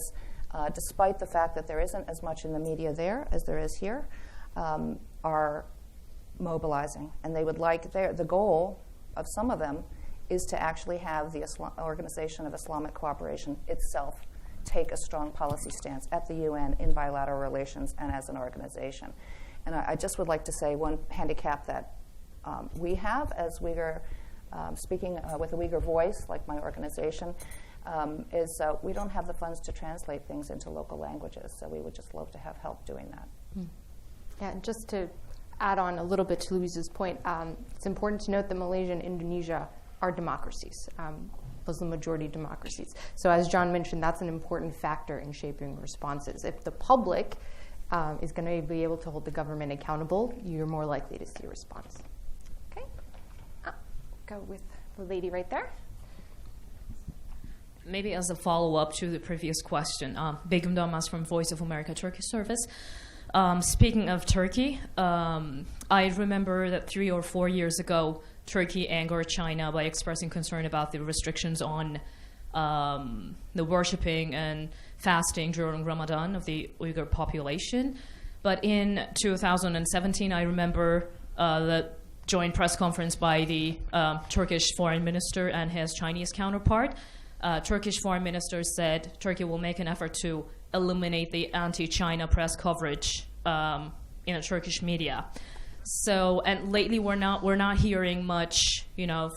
despite the fact that there isn't as much in the media there as there is here, are mobilizing. And they would like, the goal of some of them is to actually have the Organization of Islamic Cooperation itself take a strong policy stance at the UN in bilateral relations and as an organization. And I just would like to say one handicap that we have as Uyghur, speaking with a Uyghur voice, like my organization, is we don't have the funds to translate things into local languages, so we would just love to have help doing that. Yeah, and just to add on a little bit to Louise's point, it's important to note that Malaysia and Indonesia are democracies, Muslim-majority democracies. So as John mentioned, that's an important factor in shaping responses. If the public is going to be able to hold the government accountable, you're more likely to see a response. Okay, go with the lady right there. Maybe as a follow-up to the previous question, Begum Damas from Voice of America Turkish Service. Speaking of Turkey, I remember that 3 or 4 years ago, Turkey angered China by expressing concern about the restrictions on the worshipping and fasting during Ramadan of the Uyghur population. But in 2017, I remember the joint press conference by the Turkish foreign minister and his Chinese counterpart. Turkish foreign minister said Turkey will make an effort to eliminate the anti-China press coverage in the Turkish media. So, and lately we're not hearing much,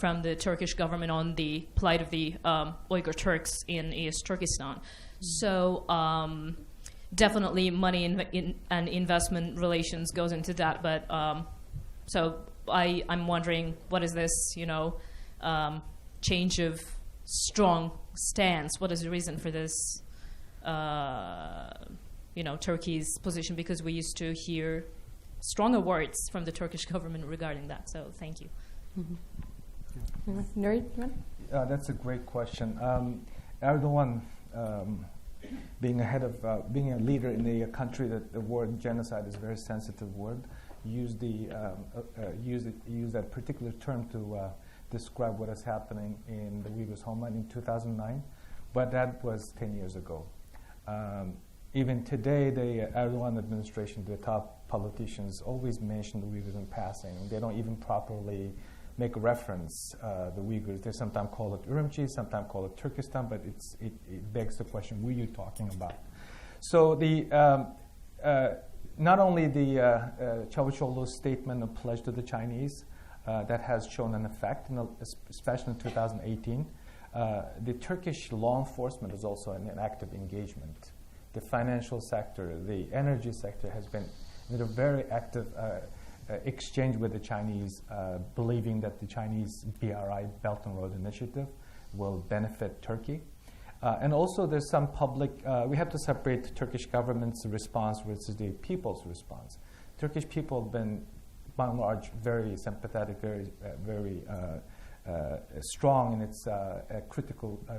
from the Turkish government on the plight of the Uyghur Turks in East Turkistan. So, definitely money and investment relations goes into that. But so I'm wondering, what is this, change of strong stance? What is the reason for this, Turkey's position? Because we used to hear stronger words from the Turkish government regarding that. So thank you. Nuri? That's a great question. Erdogan, being being a leader in a country that the word genocide is a very sensitive word, used that particular term to describe what is happening in the Uyghurs' homeland in 2009, but that was 10 years ago. Even today, the Erdogan administration, the top politicians, always mention the Uyghurs in passing. They don't even properly make a reference the Uyghurs. They sometimes call it Urumqi, sometimes call it Turkestan, but it begs the question, who are you talking about? So not only the Çavuşoğlu's statement of pledge to the Chinese that has shown an effect, especially in 2018, the Turkish law enforcement is also in an active engagement. The financial sector, the energy sector has been in a very active exchange with the Chinese, believing that the Chinese BRI, Belt and Road Initiative, will benefit Turkey. And also there's some public, we have to separate the Turkish government's response versus the people's response. Turkish people have been, by and large, very sympathetic, very strong in its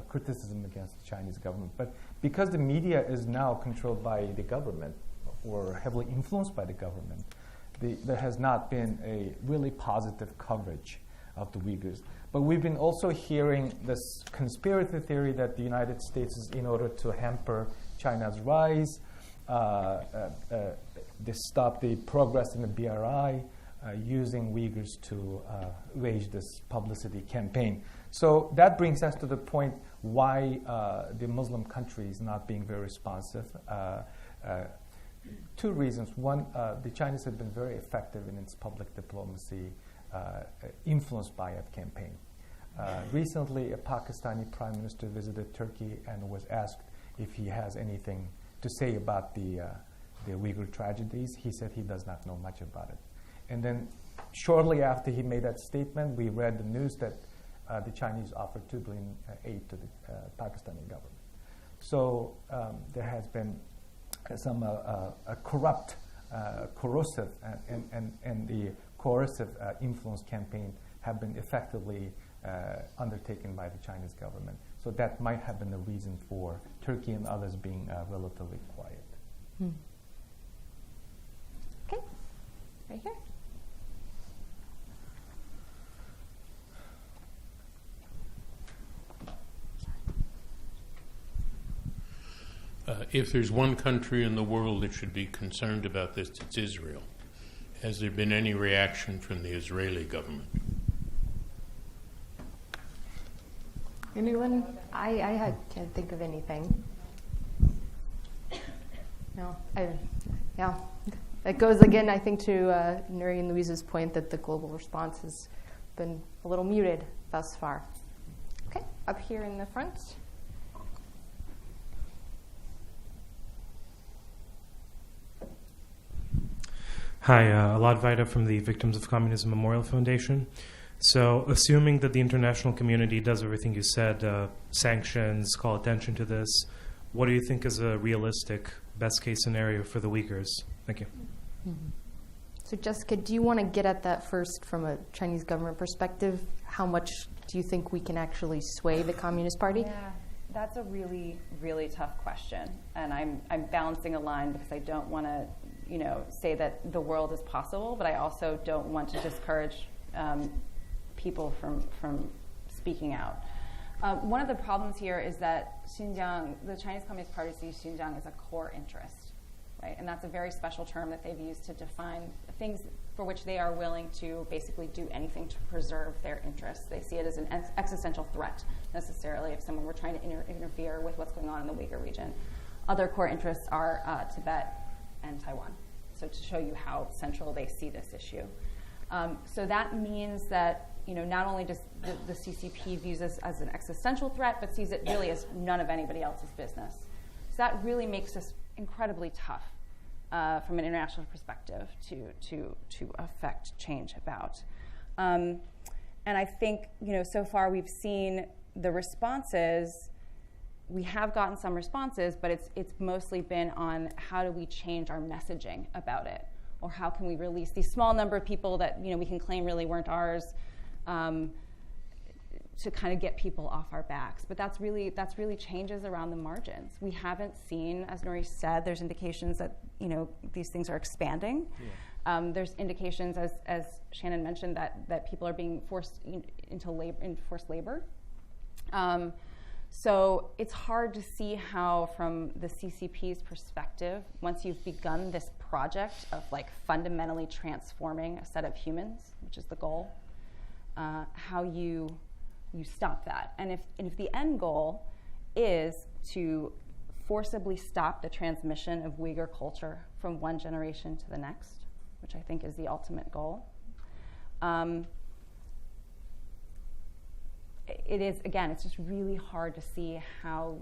criticism against the Chinese government. But because the media is now controlled by the government or heavily influenced by the government, there has not been a really positive coverage of the Uyghurs. But we've been also hearing this conspiracy theory that the United States is, in order to hamper China's rise, they stop the progress in the BRI, using Uyghurs to wage this publicity campaign. So that brings us to the point why the Muslim countries not being very responsive. Two reasons. One, the Chinese have been very effective in its public diplomacy, influenced by a campaign. Recently, a Pakistani prime minister visited Turkey and was asked if he has anything to say about the Uyghur tragedies. He said he does not know much about it. And then shortly after he made that statement, we read the news that the Chinese offered $2 billion aid to the Pakistani government. So there has been some corrupt, corrosive, and the coercive influence campaign have been effectively undertaken by the Chinese government. So that might have been the reason for Turkey and others being relatively quiet. Okay, right here. If there's one country in the world that should be concerned about this, it's Israel. Has there been any reaction from the Israeli government? Anyone? I can't think of anything. No. Yeah. That goes again, I think, to Nuri and Louise's point that the global response has been a little muted thus far. Okay, up here in the front. Hi, Alad Vaida from the Victims of Communism Memorial Foundation. So, assuming that the international community does everything you said, sanctions, call attention to this, what do you think is a realistic best-case scenario for the Uyghurs? Thank you. Mm-hmm. So, Jessica, do you want to get at that first from a Chinese government perspective? How much do you think we can actually sway the Communist Party? Yeah, that's a really, really tough question. And I'm balancing a line because I don't want to, say that the world is possible, but I also don't want to discourage people from speaking out. One of the problems here is that Xinjiang, the Chinese Communist Party sees Xinjiang as a core interest, right? And that's a very special term that they've used to define things for which they are willing to basically do anything to preserve their interests. They see it as an existential threat, necessarily, if someone were trying to interfere with what's going on in the Uyghur region. Other core interests are Tibet and Taiwan. So to show you how central they see this issue. So that means that not only does the CCP views this as an existential threat, but sees it really as none of anybody else's business. So that really makes this incredibly tough from an international perspective to affect change about. And I think so far we've seen the responses. We have gotten some responses, but it's mostly been on how do we change our messaging about it, or how can we release these small number of people that we can claim really weren't ours, to kind of get people off our backs. But that's really changes around the margins. We haven't seen, as Nuri said, there's indications that these things are expanding. Yeah. There's indications, as Shannon mentioned, that people are being forced into forced labor. So it's hard to see how, from the CCP's perspective, once you've begun this project of fundamentally transforming a set of humans, which is the goal, how you stop that. And if the end goal is to forcibly stop the transmission of Uyghur culture from one generation to the next, which I think is the ultimate goal, it is, again, it's just really hard to see how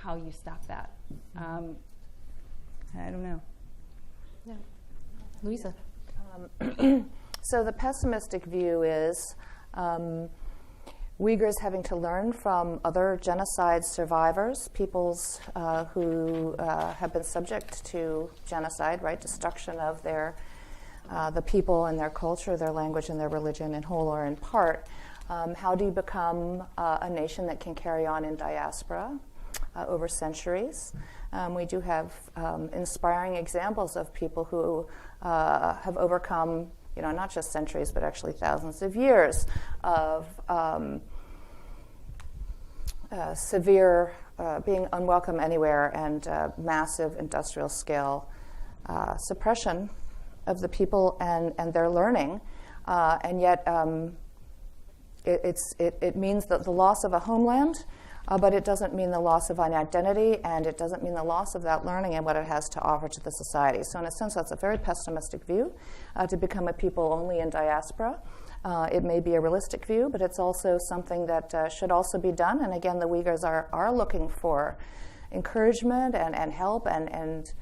you stop that. I don't know. Yeah. Louisa. So the pessimistic view is Uyghurs having to learn from other genocide survivors, peoples who have been subject to genocide, right, destruction of their the people and their culture, their language and their religion in whole or in part. How do you become a nation that can carry on in diaspora over centuries? We do have inspiring examples of people who have overcome, not just centuries, but actually thousands of years of severe being unwelcome anywhere and massive industrial scale suppression of the people and their learning, and yet it means that the loss of a homeland, but it doesn't mean the loss of an identity, and it doesn't mean the loss of that learning and what it has to offer to the society. So in a sense, that's a very pessimistic view, to become a people only in diaspora. It may be a realistic view, but it's also something that should also be done. And again, the Uyghurs are looking for encouragement and help and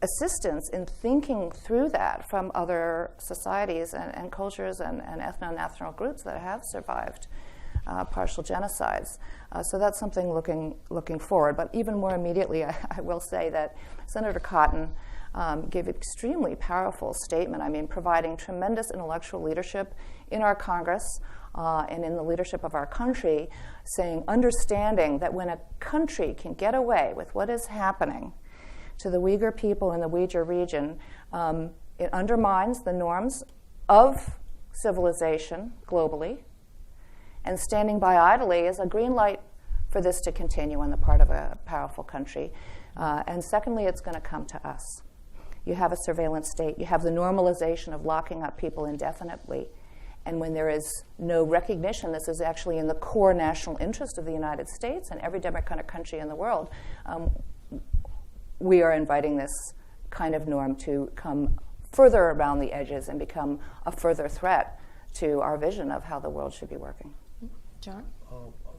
assistance in thinking through that from other societies and cultures and ethno-national groups that have survived partial genocides. So that's something looking forward. But even more immediately, I will say that Senator Cotton gave an extremely powerful statement, providing tremendous intellectual leadership in our Congress and in the leadership of our country, saying, understanding that when a country can get away with what is happening to the Uyghur people in the Uyghur region, it undermines the norms of civilization globally, and standing by idly is a green light for this to continue on the part of a powerful country. And secondly, it's going to come to us. You have a surveillance state. You have the normalization of locking up people indefinitely. And when there is no recognition, this is actually in the core national interest of the United States and every democratic country in the world, we are inviting this kind of norm to come further around the edges and become a further threat to our vision of how the world should be working. John?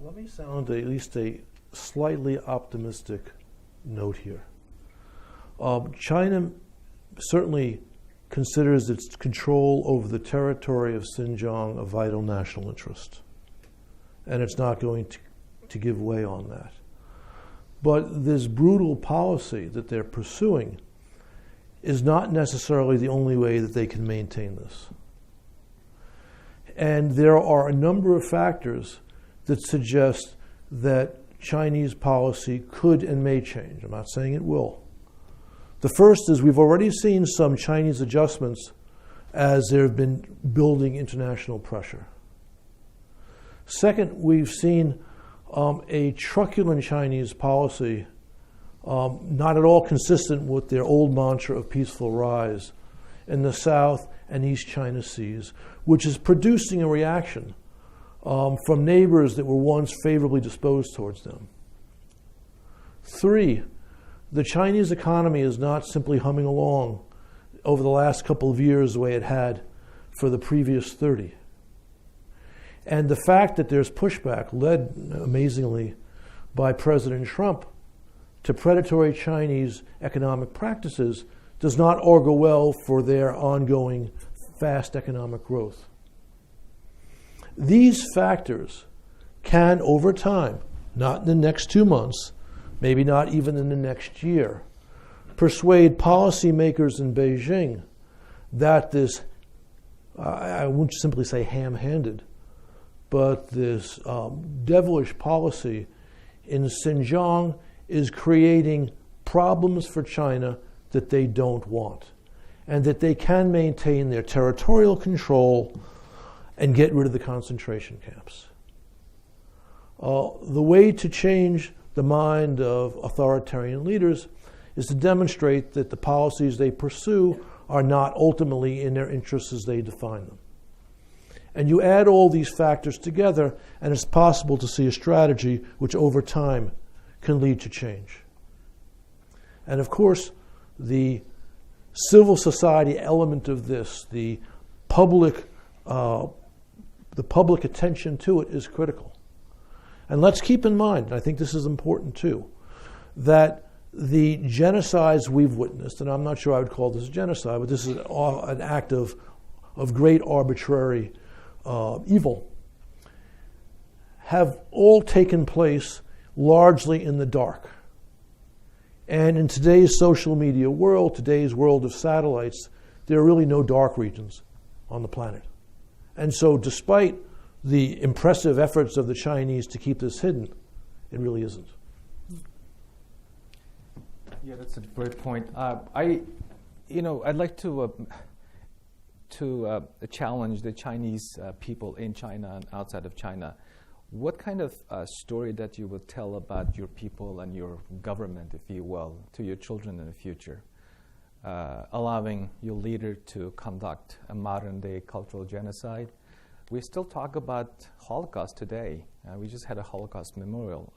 Let me sound at least a slightly optimistic note here. China certainly considers its control over the territory of Xinjiang a vital national interest, and it's not going to give way on that. But this brutal policy that they're pursuing is not necessarily the only way that they can maintain this. And there are a number of factors that suggest that Chinese policy could and may change. I'm not saying it will. The first is we've already seen some Chinese adjustments as there have been building international pressure. Second, we've seen a truculent Chinese policy, not at all consistent with their old mantra of peaceful rise in the South and East China Seas, which is producing a reaction from neighbors that were once favorably disposed towards them. Three, the Chinese economy is not simply humming along over the last couple of years the way it had for the previous 30. And the fact that there's pushback, led amazingly by President Trump, to predatory Chinese economic practices does not augur well for their ongoing fast economic growth. These factors can, over time, not in the next 2 months, maybe not even in the next year, persuade policymakers in Beijing that this, I won't simply say ham-handed, but this devilish policy in Xinjiang is creating problems for China that they don't want, and that they can maintain their territorial control and get rid of the concentration camps. The way to change the mind of authoritarian leaders is to demonstrate that the policies they pursue are not ultimately in their interests as they define them. And you add all these factors together, and it's possible to see a strategy which over time can lead to change. And of course, the civil society element of this, the public attention to it is critical. And let's keep in mind, and I think this is important too, that the genocides we've witnessed, and I'm not sure I would call this a genocide, but this is an act of great arbitrary evil, have all taken place largely in the dark. And in today's social media world, today's world of satellites, there are really no dark regions on the planet. And so despite the impressive efforts of the Chinese to keep this hidden, it really isn't. Yeah, that's a great point. I'd like to challenge the Chinese people in China and outside of China. What kind of story that you will tell about your people and your government, if you will, to your children in the future, allowing your leader to conduct a modern-day cultural genocide We still talk about Holocaust today. We just had a Holocaust memorial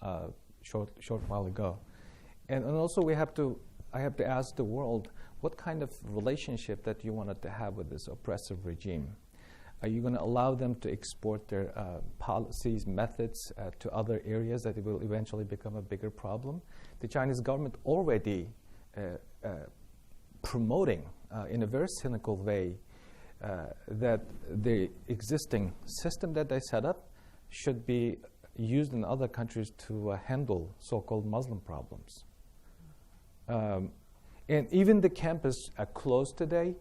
short while ago. And also I have to ask the world, what kind of relationship that you wanted to have with this oppressive regime? Are you going to allow them to export their policies, methods to other areas that it will eventually become a bigger problem? The Chinese government already promoting in a very cynical way that the existing system that they set up should be used in other countries to handle so-called Muslim problems. And even the campus closed today.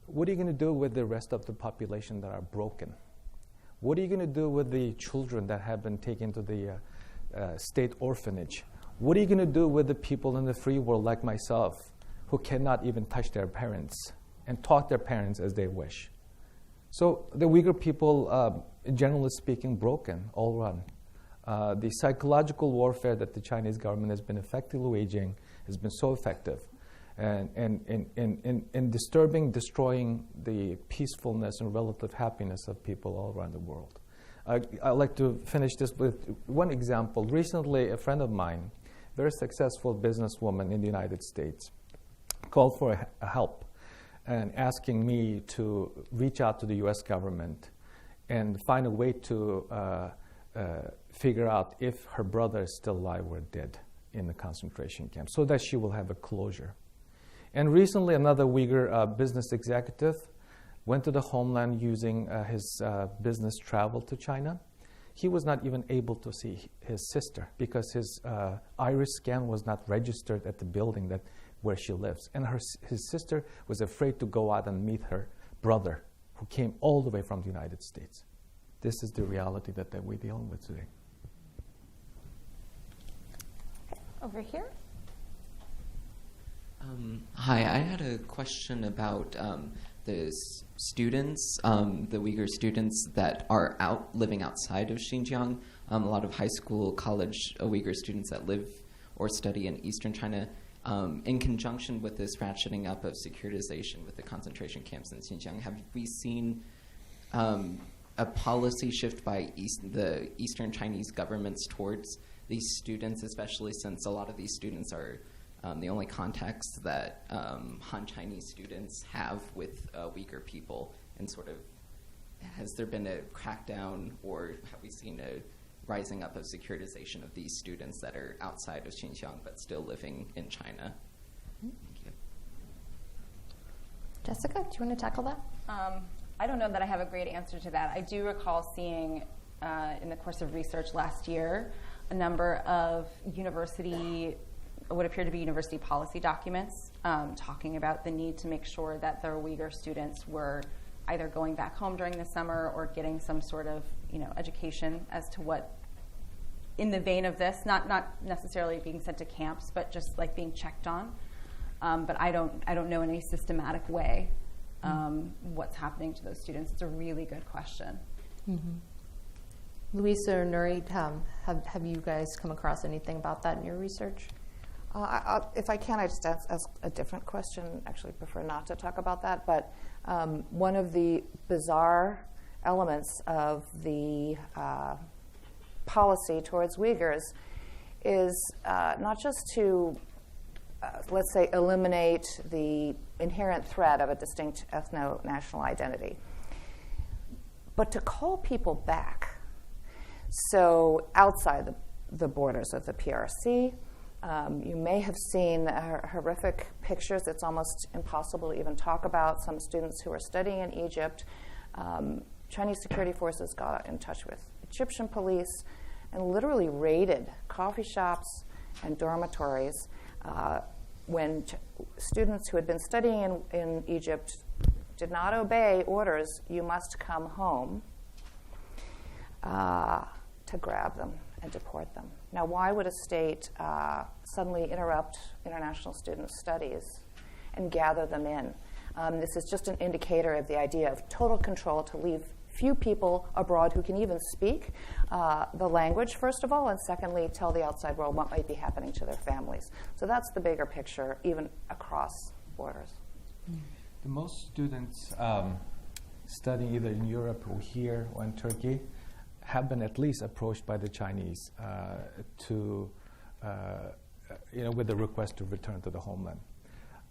What are you going to do with the rest of the population that are broken? What are you going to do with the children that have been taken to the state orphanage? What are you going to do with the people in the free world like myself who cannot even touch their parents and talk to their parents as they wish? So the Uyghur people, generally speaking, broken all around. The psychological warfare that the Chinese government has been effectively waging has been so effective and disturbing, destroying the peacefulness and relative happiness of people all around the world. I'd like to finish this with one example. Recently, a friend of mine, very successful businesswoman in the United States, called for help and asking me to reach out to the U.S. government and find a way to figure out if her brother is still alive or dead in the concentration camp, so that she will have a closure. And recently, another Uyghur business executive went to the homeland using his business travel to China. He was not even able to see his sister because his iris scan was not registered at the building where she lives. And his sister was afraid to go out and meet her brother, who came all the way from the United States. This is the reality that we're dealing with today. Over here. Hi, I had a question about the students, the Uyghur students that are living outside of Xinjiang. A lot of high school, college Uyghur students that live or study in eastern China. In conjunction with this ratcheting up of securitization with the concentration camps in Xinjiang, have we seen a policy shift by the Eastern Chinese governments towards these students, especially since a lot of these students are the only contacts that Han Chinese students have with Uyghur people, and sort of has there been a crackdown, or have we seen a rising up of securitization of these students that are outside of Xinjiang but still living in China? Thank you. Jessica, do you want to tackle that? I don't know that I have a great answer to that. I do recall seeing in the course of research last year a number of what appeared to be university policy documents talking about the need to make sure that their Uyghur students were either going back home during the summer or getting some sort of education as to what, in the vein of this, not necessarily being sent to camps, but just like being checked on. But I don't know in a systematic way what's happening to those students. It's a really good question. Mm-hmm. Louisa or Nuri, have you guys come across anything about that in your research? If I can, I just ask a different question. Actually, prefer not to talk about that. But one of the bizarre elements of the policy towards Uyghurs is not just to, let's say, eliminate the inherent threat of a distinct ethno-national identity, but to call people back. So outside the borders of the PRC, you may have seen horrific pictures. It's almost impossible to even talk about. Some students who are studying in Egypt, Chinese security forces got in touch with Egyptian police and literally raided coffee shops and dormitories when students who had been studying in Egypt did not obey orders, you must come home, to grab them and deport them. Now, why would a state suddenly interrupt international students' studies and gather them in? This is just an indicator of the idea of total control to leave few people abroad who can even speak the language, first of all, and secondly, tell the outside world what might be happening to their families. So that's the bigger picture, even across borders. The most students studying either in Europe or here or in Turkey have been at least approached by the Chinese with the request to return to the homeland.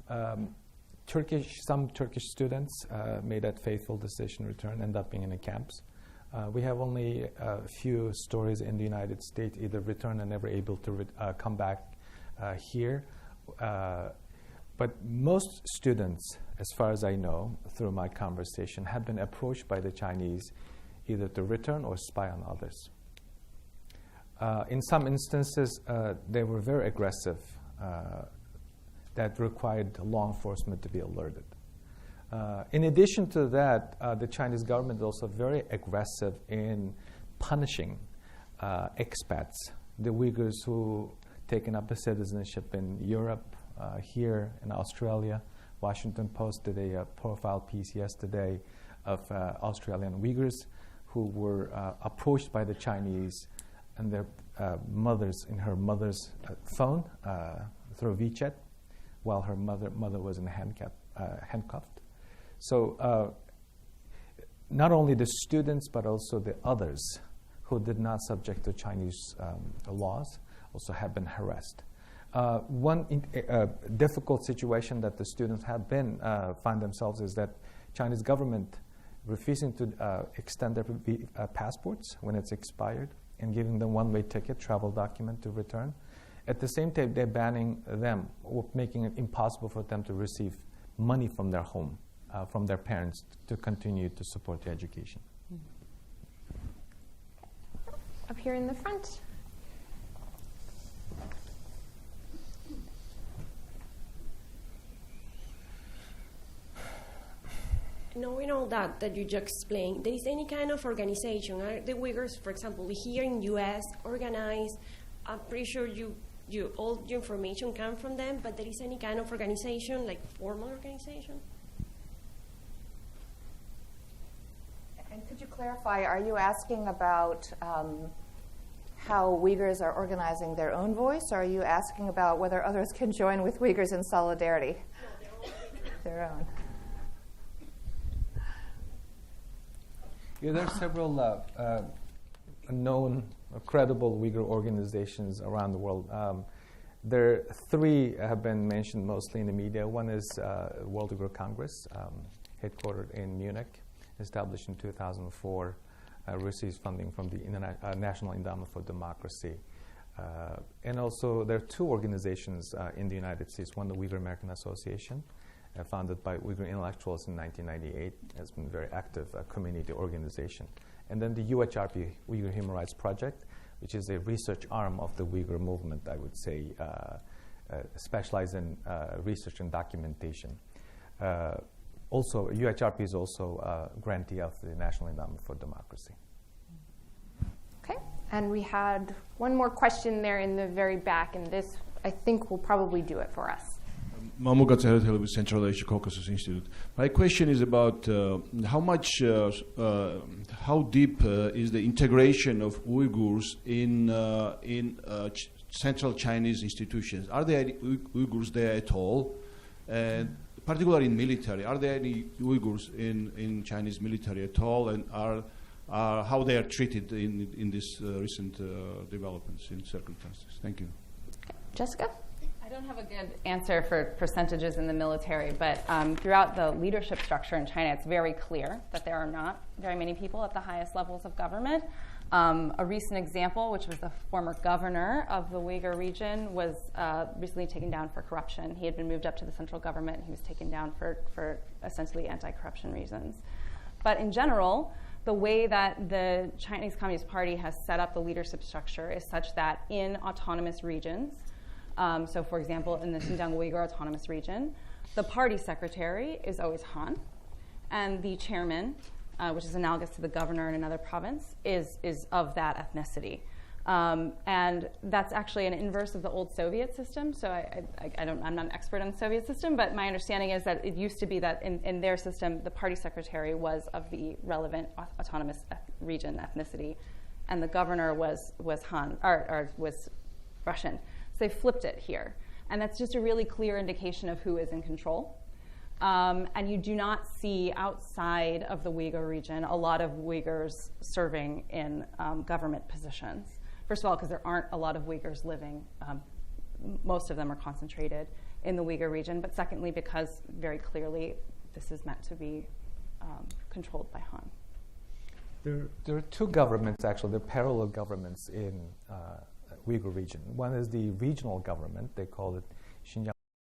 Some Turkish students made that fateful decision to return, end up being in the camps. We have only a few stories in the United States, either return and never able to come back here. But most students, as far as I know, through my conversation, have been approached by the Chinese either to return or spy on others. In some instances, they were very aggressive, that required law enforcement to be alerted. In addition to that, the Chinese government is also very aggressive in punishing expats, the Uyghurs who taken up a citizenship in Europe, here in Australia. Washington Post did a profile piece yesterday of Australian Uyghurs who were approached by the Chinese and their mothers in her mother's phone through WeChat while her mother was in handcuffed. So not only the students but also the others who did not subject to Chinese laws also have been harassed. One difficult situation that the students have find themselves is that Chinese government refusing to extend their passports when it's expired and giving them one-way ticket, travel document to return. At the same time, they're banning them, or making it impossible for them to receive money from their home, from their parents, to continue to support their education. Up here in the front. Knowing all that you just explained, there is any kind of organization? Are the Uyghurs, for example, here in U.S. organized? I'm pretty sure all your information comes from them, but there is any kind of organization, like formal organization? And could you clarify, are you asking about how Uyghurs are organizing their own voice, or are you asking about whether others can join with Uyghurs in solidarity? No, their own. Yeah, there are several known, credible Uyghur organizations around the world. There are three have been mentioned mostly in the media. One is World Uyghur Congress, headquartered in Munich, established in 2004, receives funding from the National Endowment for Democracy. And also there are two organizations in the United States. One, the Uyghur American Association, founded by Uyghur intellectuals in 1998, has been a very active community organization. And then the UHRP, Uyghur Human Rights Project, which is a research arm of the Uyghur movement, I would say, specialized in research and documentation. Also, UHRP is also a grantee of the National Endowment for Democracy. Okay, and we had one more question there in the very back, and this, I think, will probably do it for us. Mahmoud Gatzaher with Central Asia Caucasus Institute. My question is about how deep is the integration of Uyghurs in Central Chinese institutions? Are there any Uyghurs there at all? And particularly in military, are there any Uyghurs in Chinese military at all? And how they are treated in this recent developments in circumstances? Thank you. Okay. Jessica? I don't have a good answer for percentages in the military, but throughout the leadership structure in China, it's very clear that there are not very many people at the highest levels of government. A recent example, which was the former governor of the Uyghur region, was recently taken down for corruption. He had been moved up to the central government. He was taken down for essentially anti-corruption reasons. But in general, the way that the Chinese Communist Party has set up the leadership structure is such that in autonomous regions, so for example, in the Xinjiang Uyghur Autonomous Region, the party secretary is always Han, and the chairman, which is analogous to the governor in another province, is of that ethnicity. And that's actually an inverse of the old Soviet system. So I'm not an expert on the Soviet system, but my understanding is that it used to be that in their system, the party secretary was of the relevant autonomous region ethnicity, and the governor was Han, or was Russian. So they flipped it here. And that's just a really clear indication of who is in control. And you do not see outside of the Uyghur region a lot of Uyghurs serving in government positions. First of all, because there aren't a lot of Uyghurs living. Most of them are concentrated in the Uyghur region. But secondly, because very clearly this is meant to be controlled by Han. There are two governments, actually. There are parallel governments in Uyghur region. One is the regional government. They call it Xinjiang